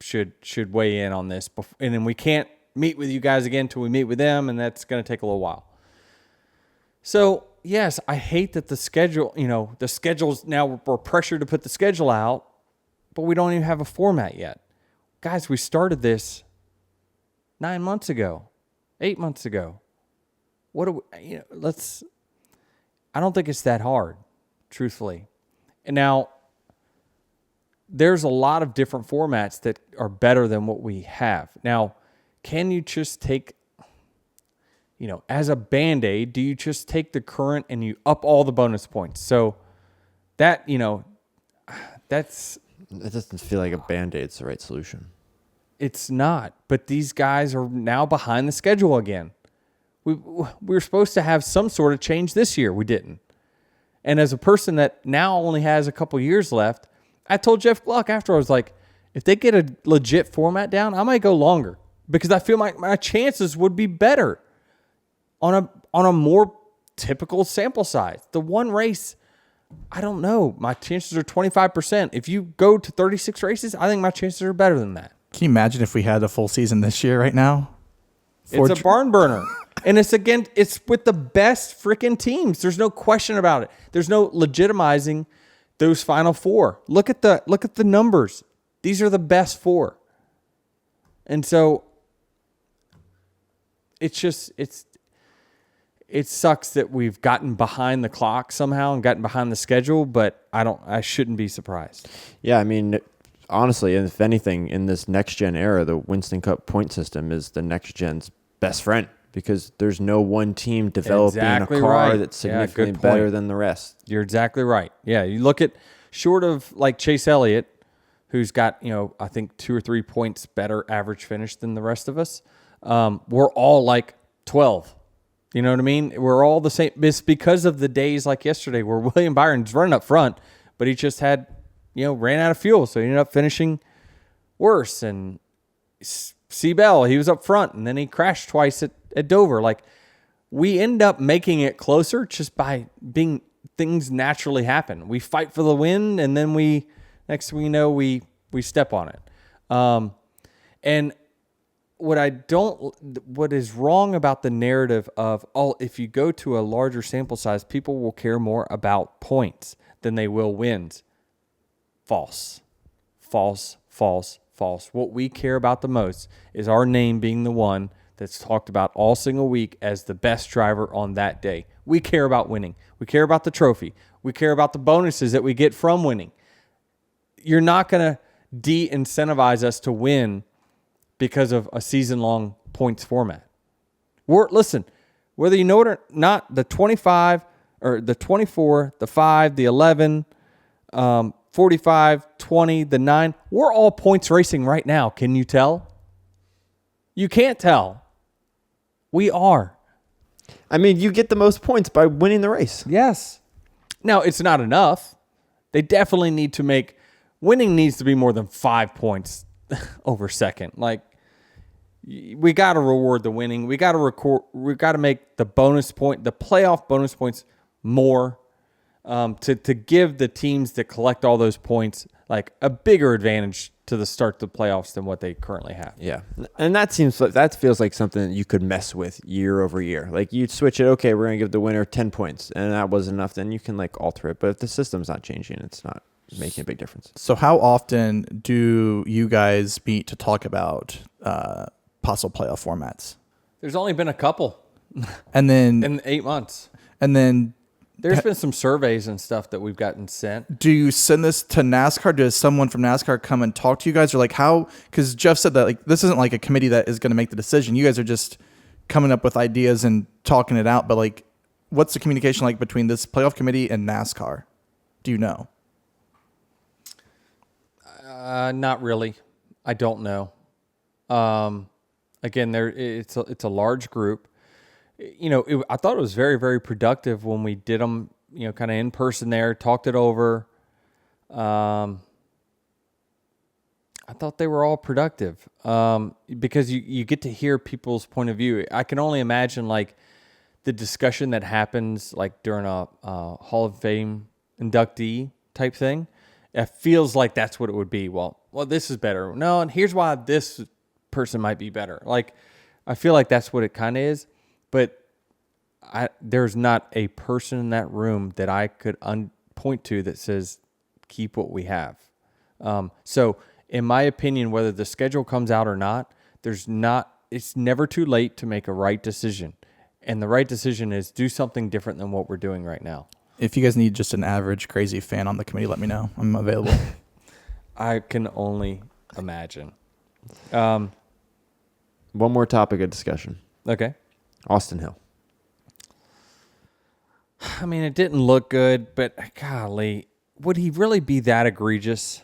should weigh in on this. And then we can't meet with you guys again until we meet with them, and that's going to take a little while. So, yes, I hate that the schedule, the schedule's now we're pressured to put the schedule out but we don't even have a format yet. Guys, we started this 9 months ago, 8 months ago. What do we, I don't think it's that hard, truthfully. And now, there's a lot of different formats that are better than what we have. Now, can you just take, as a Band-Aid, do you just take the current and you up all the bonus points? So that, that's... It doesn't feel like a Band-Aid's the right solution. It's not. But these guys are now behind the schedule again. We were supposed to have some sort of change this year. We didn't. And as a person that now only has a couple years left, I told Jeff Gluck after, I was like, if they get a legit format down, I might go longer because I feel like my chances would be better on a more typical sample size. The one race, I don't know. My chances are 25%. If you go to 36 races, I think my chances are better than that. Can you imagine if we had a full season this year right now? It's a barn burner. And it's with the best freaking teams. There's no question about it. There's no legitimizing those final four. Look at the numbers. These are the best four. And so it sucks that we've gotten behind the clock somehow and gotten behind the schedule, but I shouldn't be surprised. Yeah, I mean, honestly, if anything, in this next gen era, the Winston Cup point system is the next gen's best friend because there's no one team developing Exactly a car right. that's Yeah, significantly good better point. than the rest. You're exactly right. Yeah, you look at short of like Chase Elliott, who's got, I think 2 or 3 points better average finish than the rest of us. We're all like 12. You know what I mean? We're all the same. It's because of the days like yesterday where William Byron's running up front, but he just had, ran out of fuel. So he ended up finishing worse. And Bell, he was up front, and then he crashed twice at Dover. Like, we end up making it closer just by being things naturally happen. We fight for the win, and then next thing we know, we step on it. And what is wrong about the narrative of, if you go to a larger sample size, people will care more about points than they will wins. False. False, false, false. What we care about the most is our name being the one that's talked about all single week as the best driver on that day. We care about winning. We care about the trophy. We care about the bonuses that we get from winning. You're not going to de-incentivize us to win because of a season-long points format. Listen, whether you know it or not, the 25 or the 24, the 5, the 11, 45, 20, the 9, we're all points racing right now. Can you tell? You can't tell. We are. I mean, you get the most points by winning the race. Yes. Now, it's not enough. They definitely need to winning needs to be more than 5 points over second. Like, we got to reward the winning. We got to make the playoff bonus points more to give the teams that collect all those points like a bigger advantage to the start of the playoffs than what they currently have. Yeah. And that feels like something that you could mess with year over year. Like you'd switch it, okay, we're going to give the winner 10 points, and that wasn't enough, then you can alter it. But if the system's not changing, it's not making a big difference. So how often do you guys meet to talk about possible playoff formats? There's only been a couple And then in 8 months. And then There's been some surveys and stuff that we've gotten sent. do you send this to NASCAR? Does someone from NASCAR come and talk to you guys? Or how, because Jeff said that this isn't like a committee that is going to make the decision. You guys are just coming up with ideas and talking it out. But what's the communication like between this playoff committee and NASCAR? Do you know? Not really. I don't know. Again, it's a large group. I thought it was very, very productive when we did them, kind of in person there, talked it over. I thought they were all productive because you get to hear people's point of view. I can only imagine the discussion that happens during a Hall of Fame inductee type thing. It feels like that's what it would be. Well, this is better. No, and here's why this person might be better. I feel like that's what it kind of is. But there's not a person in that room that I could point to that says, keep what we have. So in my opinion, whether the schedule comes out or not, it's never too late to make a right decision. And the right decision is do something different than what we're doing right now. If you guys need just an average crazy fan on the committee, let me know. I'm available. I can only imagine. One more topic of discussion. Okay. Austin Hill. I mean, it didn't look good, but golly, would he really be that egregious?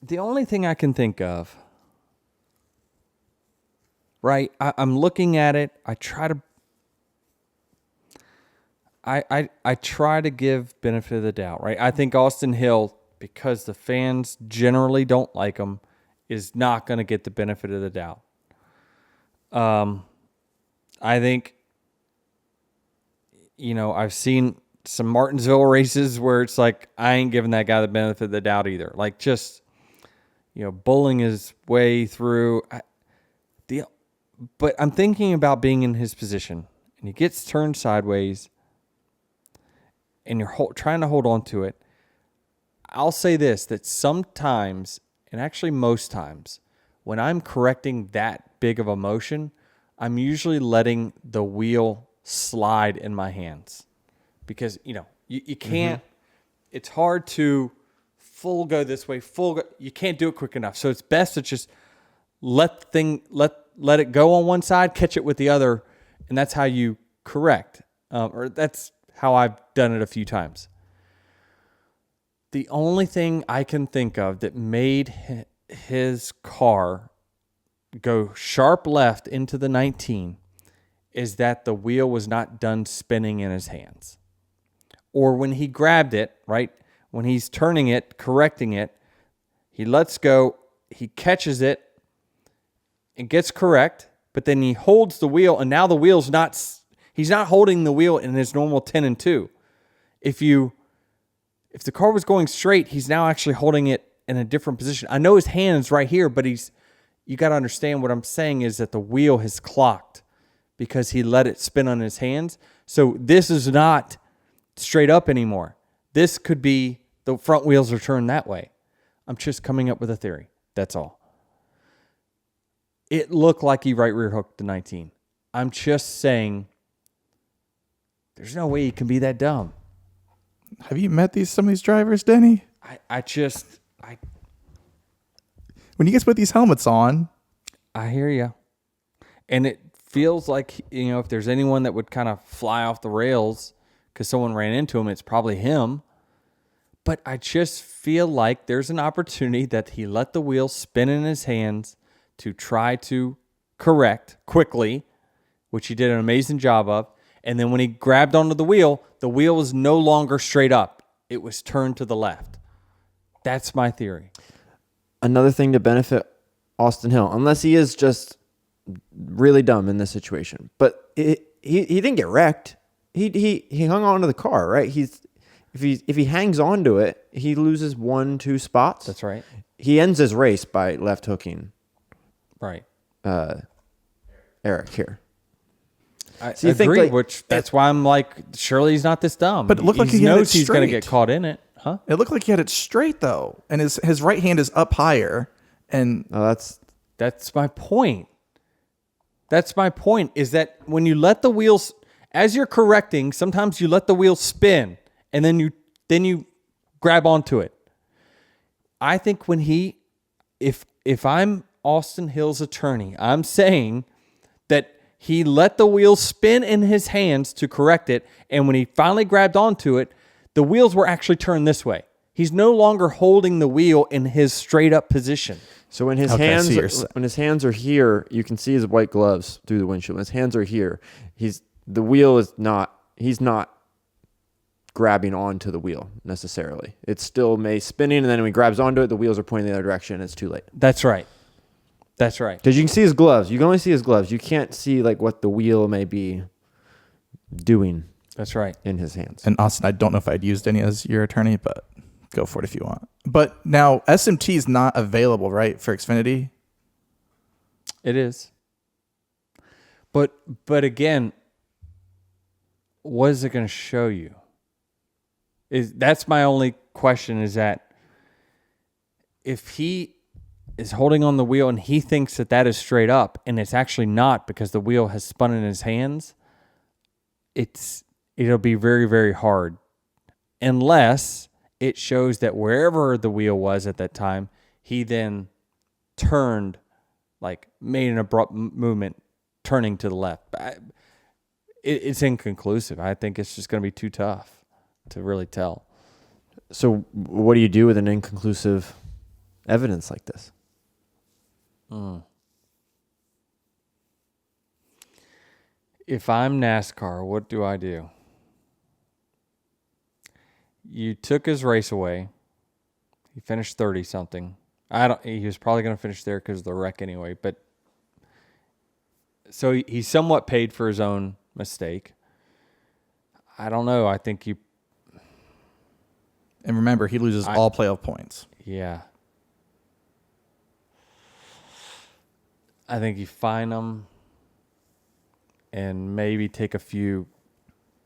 The only thing I can think of, right? I'm looking at it. I try to give benefit of the doubt, right? I think Austin Hill, because the fans generally don't like him, is not going to get the benefit of the doubt. I think, I've seen some Martinsville races where it's like, I ain't giving that guy the benefit of the doubt either. Like, just, bullying his way through. But I'm thinking about being in his position, and he gets turned sideways, and you're trying to hold on to it. I'll say this, that sometimes, and actually most times, when I'm correcting that big of a motion, I'm usually letting the wheel slide in my hands. Because, you can't, it's hard to full go this way, you can't do it quick enough. So it's best to just let it go on one side, catch it with the other, and that's how you correct. Or that's how I've done it a few times. The only thing I can think of that made his car go sharp left into the 19 is that the wheel was not done spinning in his hands. Or when he grabbed it, right, when he's turning it, correcting it, he lets go, he catches it, and gets correct, but then he holds the wheel, and now the wheel's he's not holding the wheel in his normal 10 and 2. If the car was going straight, he's now actually holding it in a different position. I know his hand's right here, but you got to understand what I'm saying is that the wheel has clocked because he let it spin on his hands. So this is not straight up anymore. This could be the front wheels are turned that way. I'm just coming up with a theory. That's all. It looked like he right rear hooked the 19. I'm just saying there's no way he can be that dumb. Have you met some of these drivers, Denny? When you guys put these helmets on. I hear you. And it feels like, if there's anyone that would kind of fly off the rails because someone ran into him, it's probably him. But I just feel like there's an opportunity that he let the wheel spin in his hands to try to correct quickly, which he did an amazing job of. And then when he grabbed onto the wheel was no longer straight up. It was turned to the left. That's my theory. Another thing to benefit Austin Hill, unless he is just really dumb in this situation, but he didn't get wrecked. He hung on to the car, right? If he hangs on to it, he loses 1-2 spots. That's right. He ends his race by left hooking. Right. Eric here. I So you think, agree, like, which that's why I'm like, surely he's not this dumb. But it looked like he had knows it he's going to straight. get caught in it, huh? It looked like he had it straight, though. And his right hand is up higher. And That's my point. That's my point, is that when you let the wheels, as you're correcting, sometimes you let the wheel spin, and then you grab onto it. I think when if I'm Austin Hill's attorney, I'm saying that he let the wheel spin in his hands to correct it, and when he finally grabbed onto it, the wheels were actually turned this way. He's no longer holding the wheel in his straight up position. So when his hands are here, you can see his white gloves through the windshield. When his hands are here, he's not grabbing onto the wheel necessarily. It's still spinning, and then when he grabs onto it, the wheels are pointing the other direction, and it's too late. That's right. That's right. Because you can see his gloves. You can only see his gloves. You can't see like what the wheel may be doing. That's right. In his hands. And Austin, I don't know if I'd used any as your attorney, but go for it if you want. But now SMT is not available, right, for Xfinity? It is. But again, what is it going to show you? That's my only question is that if he is holding on the wheel and he thinks that is straight up and it's actually not because the wheel has spun in his hands, it'll be very, very hard unless it shows that wherever the wheel was at that time, he then turned, like made an abrupt movement turning to the left. It's inconclusive. I think it's just going to be too tough to really tell. So what do you do with an inconclusive evidence like this? If I'm NASCAR, what do I do? You took his race away. He finished 30-something. He was probably going to finish there because of the wreck anyway. But so he somewhat paid for his own mistake. I don't know. I think you. And remember, he loses all playoff points. Yeah. I think you fine him and maybe take a few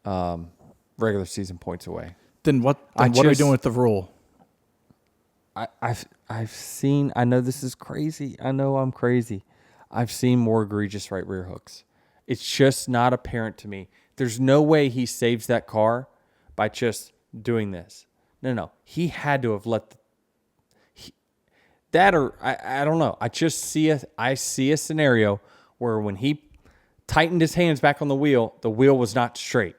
regular season points away. Then what are we doing with the rule? I've seen, I know this is crazy. I know I'm crazy. I've seen more egregious right rear hooks. It's just not apparent to me. There's no way he saves that car by just doing this. No. He had to have let I don't know. I see a scenario where when he tightened his hands back on the wheel was not straight.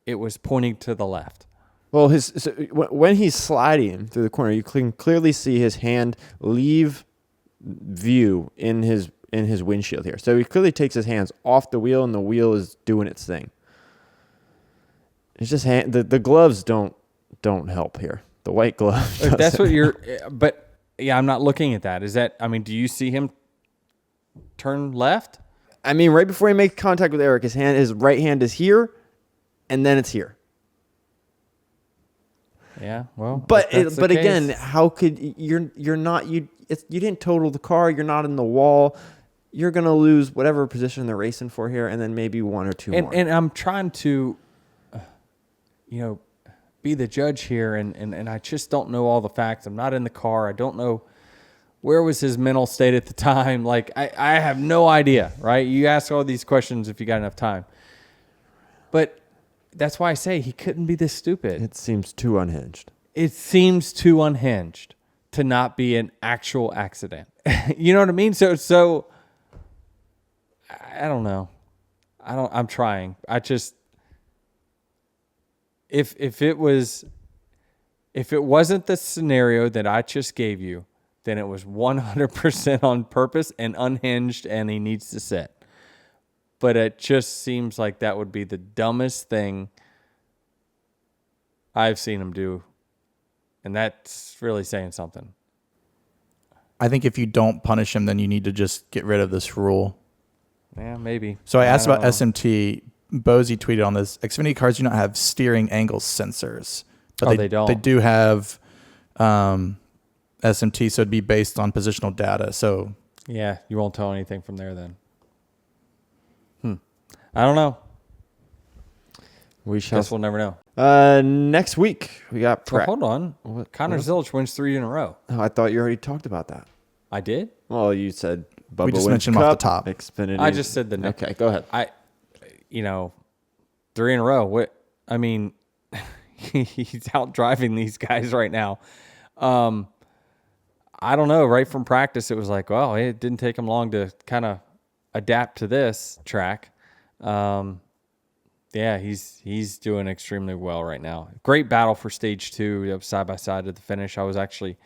It was pointing to the left. Well, when he's sliding through the corner, you can clearly see his hand leave view in his windshield here. So he clearly takes his hands off the wheel, and the wheel is doing its thing. It's just the gloves don't help here. The white glove. That's what but yeah, I'm not looking at that. Do you see him turn left? I mean, right before he makes contact with Eric, his right hand is here, and then it's here. Yeah, well, but again, how could you didn't total the car? You're not in the wall. You're gonna lose whatever position they're racing for here, and then maybe one or two more. And I'm trying to, be the judge here, and I just don't know all the facts. I'm not in the car. I don't know where was his mental state at the time. Like I have no idea. Right? You ask all these questions if you got enough time, but. That's why I say he couldn't be this stupid. It seems too unhinged. It seems too unhinged to not be an actual accident. You know what I mean? So I don't know. I'm trying. If it wasn't the scenario that I just gave you, then it was 100% on purpose and unhinged, and he needs to sit. But it just seems like that would be the dumbest thing I've seen him do. And that's really saying something. I think if you don't punish him, then you need to just get rid of this rule. Yeah, maybe. So I asked about SMT. Bozy tweeted on this. Xfinity cars do not have steering angle sensors. But they don't. They do have SMT, so it'd be based on positional data. So yeah, you won't tell anything from there then. I don't know. We shall. Guess we'll never know. Next week we got. Hold on. Connor Zilic wins 3 in a row. Oh, I thought you already talked about that. I did. Well, you said Bubba we just wins mentioned him off the top. Xfinity. I just said the name. Okay, go ahead. 3 in a row. What? I mean, he's out driving these guys right now. I don't know. Right from practice, it was like, well, it didn't take him long to kind of adapt to this track. Yeah, he's doing extremely well right now. Great battle for stage 2, side by side to the finish. I was actually,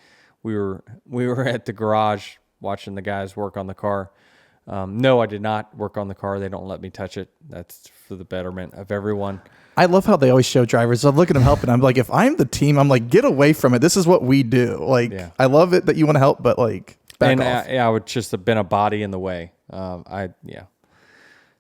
we were at the garage watching the guys work on the car. No, I did not work on the car. They don't let me touch it. That's for the betterment of everyone. I love how they always show drivers. I look at them helping. I'm like, if I'm the team, I'm like, get away from it. This is what we do. Like, yeah. I love it that you want to help, but like, back off. I would just have been a body in the way.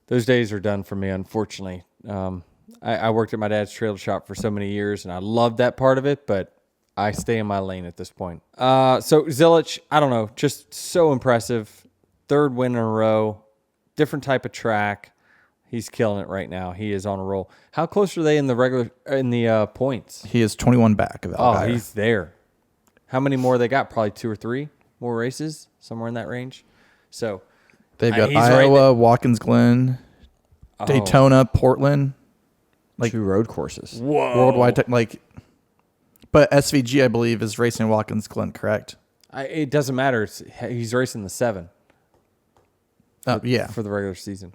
Those days are done for me, unfortunately. I worked at my dad's trailer shop for so many years, and I loved that part of it, but I stay in my lane at this point. So Zilic, I don't know, just so impressive. 3rd win in a row, different type of track. He's killing it right now. He is on a roll. How close are they in the points? He is 21 back of Allgaier. Oh, he's there. How many more they got? Probably 2 or 3 more races, somewhere in that range. So they've got he's Iowa, Watkins Glen, Daytona, Portland, like 2 road courses. Whoa. worldwide. But SVG, I believe, is racing Watkins Glen, correct? It doesn't matter. He's racing the 7. Yeah. For the regular season.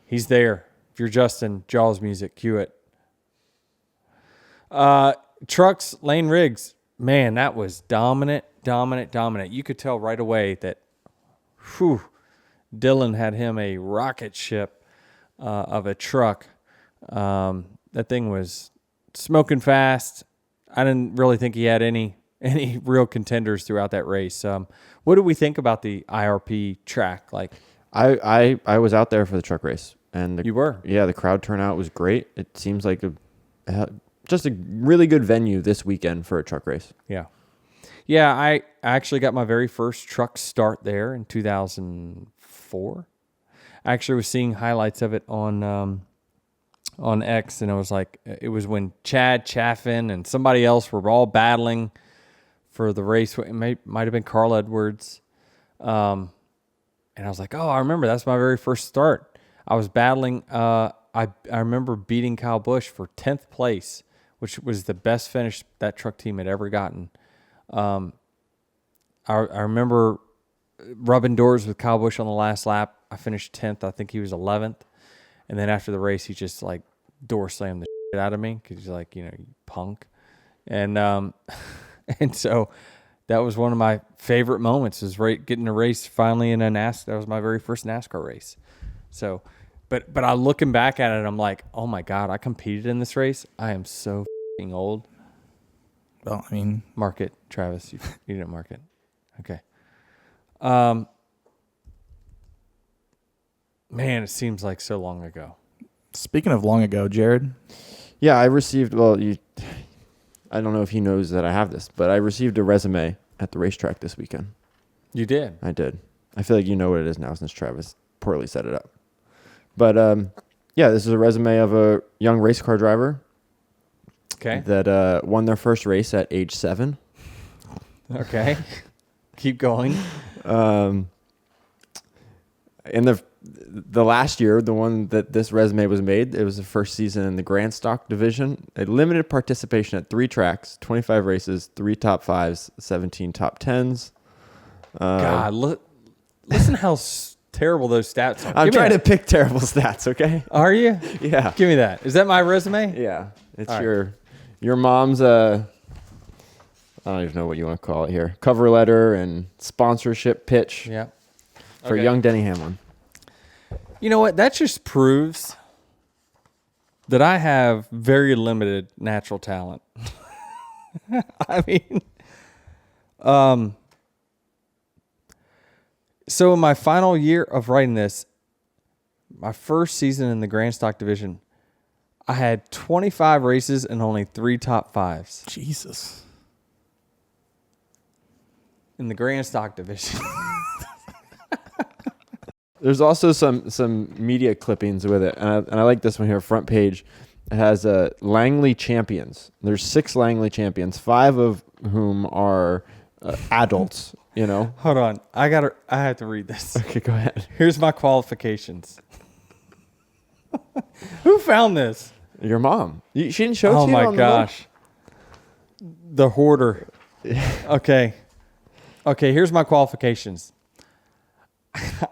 He's there. If you're Justin, Jaws music, cue it. Trucks, Lane Riggs. Man, that was dominant. You could tell right away that Dylan had him a rocket ship of a truck. That thing was smoking fast. I didn't really think he had any real contenders throughout that race. What do we think about the IRP track? Like, I was out there for the truck race, and you were? Yeah, the crowd turnout was great. It seems like just a really good venue this weekend for a truck race. Yeah, I actually got my very first truck start there in 2004. I actually was seeing highlights of it on X, and it was when Chad Chaffin and somebody else were all battling for the race. It might have been Carl Edwards. And I was like, oh, I remember. That's my very first start. I was battling. I remember beating Kyle Busch for 10th place, which was the best finish that truck team had ever gotten. I remember rubbing doors with Kyle Busch on the last lap. I finished 10th. I think he was 11th. And then after the race, he just like door slammed the shit out of me because he's like, you punk. And and so that was one of my favorite moments, is getting a race finally in a NASCAR. That was my very first NASCAR race. So, but I looking back at it, I'm like, oh my God, I competed in this race. I am so f***ing old. Well, I mean, Mark it, Travis. You didn't mark it. Okay. Man, it seems like so long ago. speaking of long ago, Jared. Yeah, I received, I don't know if he knows that I have this, but I received a resume at the racetrack this weekend. You did? I did. I feel like you know what it is now since Travis poorly set it up. But yeah, this is a resume of a young race car driver. Okay. That won their first race at age 7. Okay. Keep going. In the last year, the one that this resume was made, it was the first season in the Grand Stock division. A limited participation at 3 tracks, 25 races, 3 top 5s, 17 top 10s. God, listen how terrible those stats are. I'm trying to pick terrible stats, okay? Are you? Yeah. Give me that. Is that my resume? Yeah. It's All your mom's I don't even know what you want to call it here. Cover letter and sponsorship pitch Yeah. for young Denny Hamlin. You know what? That just proves that I have very limited natural talent. I mean, so in my final year of writing this, my first season in the Grand Stock division, I had 25 races and only 3 top 5s Jesus. in the Grand Stock division. There's also some media clippings with it, and I like this one here, front page. It has Langley champions. There's 6 Langley champions, 5 of whom are adults, you know? Hold on. I have to read this. Okay, go ahead. Here's my qualifications. Who found this? Your mom. She didn't show it Oh to you my on gosh. The hoarder. Okay. Here's my qualifications.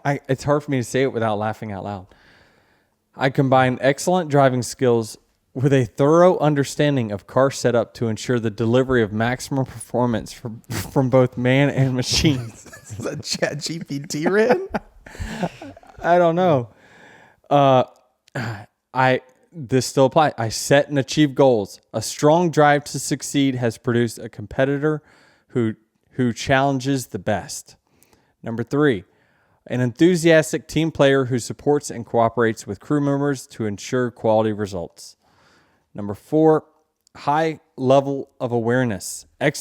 It's hard for me to say it without laughing out loud. I combine excellent driving skills with a thorough understanding of car setup to ensure the delivery of maximum performance from both man and machine. Is that ChatGPT written? I don't know. This still applies. I set and achieve goals. A strong drive to succeed has produced a competitor who challenges the best. Number 3, an enthusiastic team player who supports and cooperates with crew members to ensure quality results. Number 4, high level of awareness. I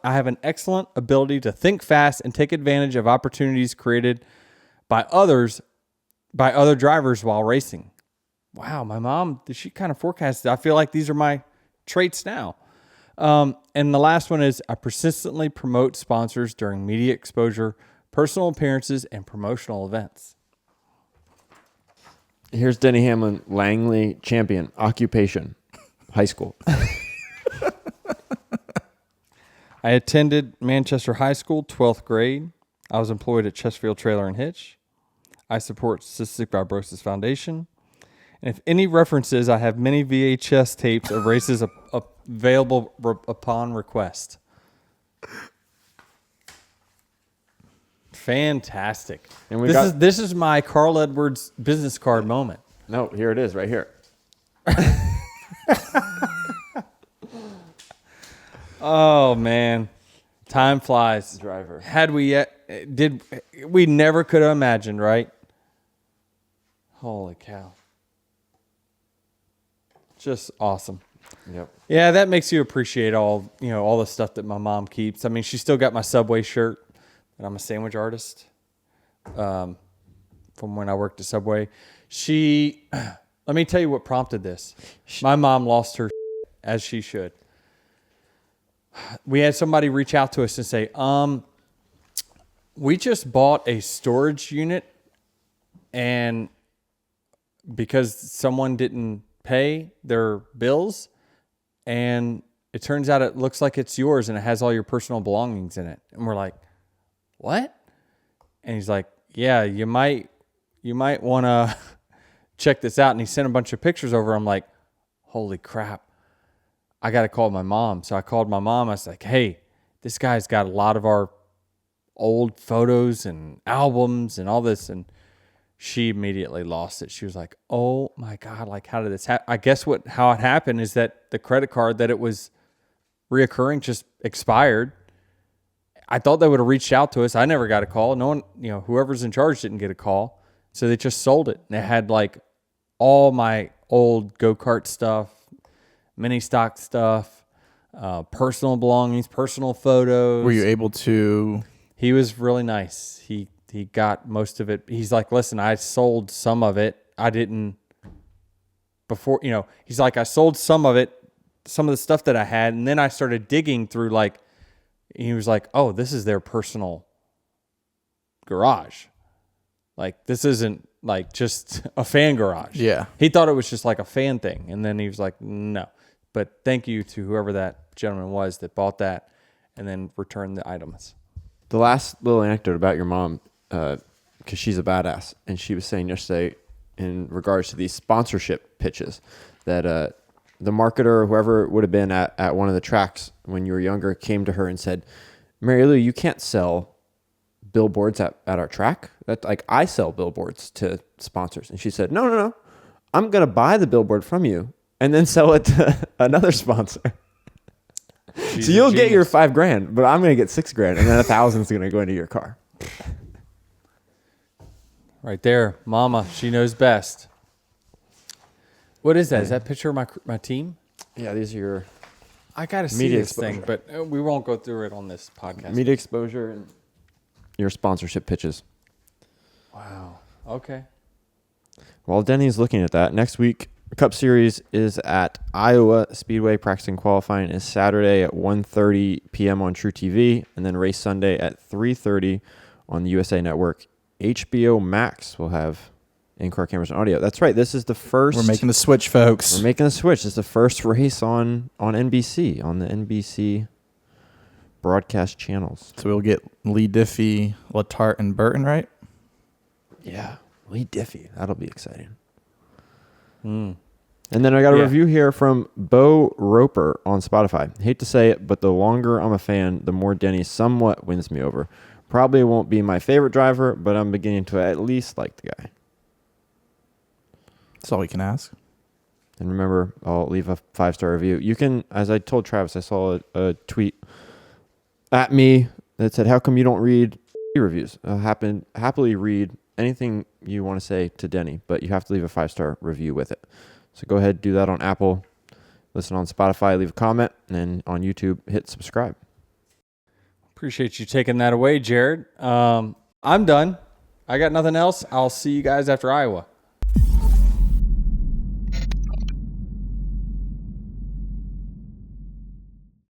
have an excellent ability to think fast and take advantage of opportunities created by other drivers while racing. wow, my mom, she kind of forecasted. I feel like these are my traits now. And the last one is I persistently promote sponsors during media exposure, personal appearances, and promotional events. Here's Denny Hamlin, Langley champion, occupation, high school. I attended Manchester High School, 12th grade. I was employed at Chesterfield Trailer and Hitch. I support Cystic Fibrosis Foundation. And if any references, I have many VHS tapes of races available upon request. Fantastic. And this is my Carl Edwards business card moment. No, here it is, right here. Oh man, time flies. Driver. Had we we never could have imagined, right? Holy cow. Just awesome. Yep. Yeah, that makes you appreciate all the stuff that my mom keeps. I mean, she still got my Subway shirt, and I'm a sandwich artist. From when I worked at Subway. Let me tell you what prompted this. My mom lost her as she should. We had somebody reach out to us and say, we just bought a storage unit, and because someone didn't pay their bills, and it turns out it looks like it's yours and it has all your personal belongings in it. And we're like, what? And he's like, yeah, you might want to check this out. And he sent a bunch of pictures over. I'm like, holy crap. I got to call my mom. So I called my mom. I was like, hey, this guy's got a lot of our old photos and albums and all this. And she immediately lost it. She was like, oh my God, like how did this happen? I guess how it happened is that the credit card that it was reoccurring just expired. I thought they would have reached out to us. I never got a call. No one, whoever's in charge didn't get a call. So they just sold it. And it had like all my old go-kart stuff, mini stock stuff, personal belongings, personal photos. Were you able to? He was really nice. He got most of it. He's like, listen, I sold some of it. I didn't before, he's like, I sold some of it, some of the stuff that I had. And then I started digging through he was like, oh, this is their personal garage. Like, this isn't like just a fan garage. Yeah. He thought it was just like a fan thing. And then he was like, no. But thank you to whoever that gentleman was that bought that and then returned the items. The last little anecdote about your mom, because she's a badass, and she was saying yesterday in regards to these sponsorship pitches that the marketer or whoever it would have been at one of the tracks when you were younger came to her and said, Mary Lou, you can't sell billboards at our track. That I sell billboards to sponsors. And she said, no. I'm going to buy the billboard from you and then sell it to another sponsor. She's so you'll get your $5,000, but I'm going to get $6,000 and then $1,000 is going to go into your car. Right there. Mama, she knows best. What is that? Is that a picture of my team? Yeah, these are your I got to see media this thing, but we won't go through it on this podcast. media exposure and your sponsorship pitches. Wow. Okay. While Denny's looking at that, next week, Cup Series is at Iowa Speedway. Practicing qualifying is Saturday at 1:30 p.m. on True TV, and then race Sunday at 3:30 on the USA Network. HBO Max will have in-car cameras and audio. That's right. This is the first. We're making the switch, folks. We're making the switch. This is the first race on NBC, on the NBC broadcast channels. So we'll get Lee Diffie, Letarte, and Burton, right? Yeah. Lee Diffie. That'll be exciting. And then I got a review here from Bo Roper on Spotify. Hate to say it, but the longer I'm a fan, the more Denny somewhat wins me over. Probably won't be my favorite driver, but I'm beginning to at least like the guy. That's all we can ask. And remember, I'll leave a 5-star review. You can, as I told Travis, I saw a tweet at me that said, how come you don't read reviews? I'll happily read anything you want to say to Denny, but you have to leave a 5-star review with it. So go ahead, do that on Apple, listen on Spotify, leave a comment, and then on YouTube, hit subscribe. Appreciate you taking that away, Jared. I'm done. I got nothing else. I'll see you guys after Iowa.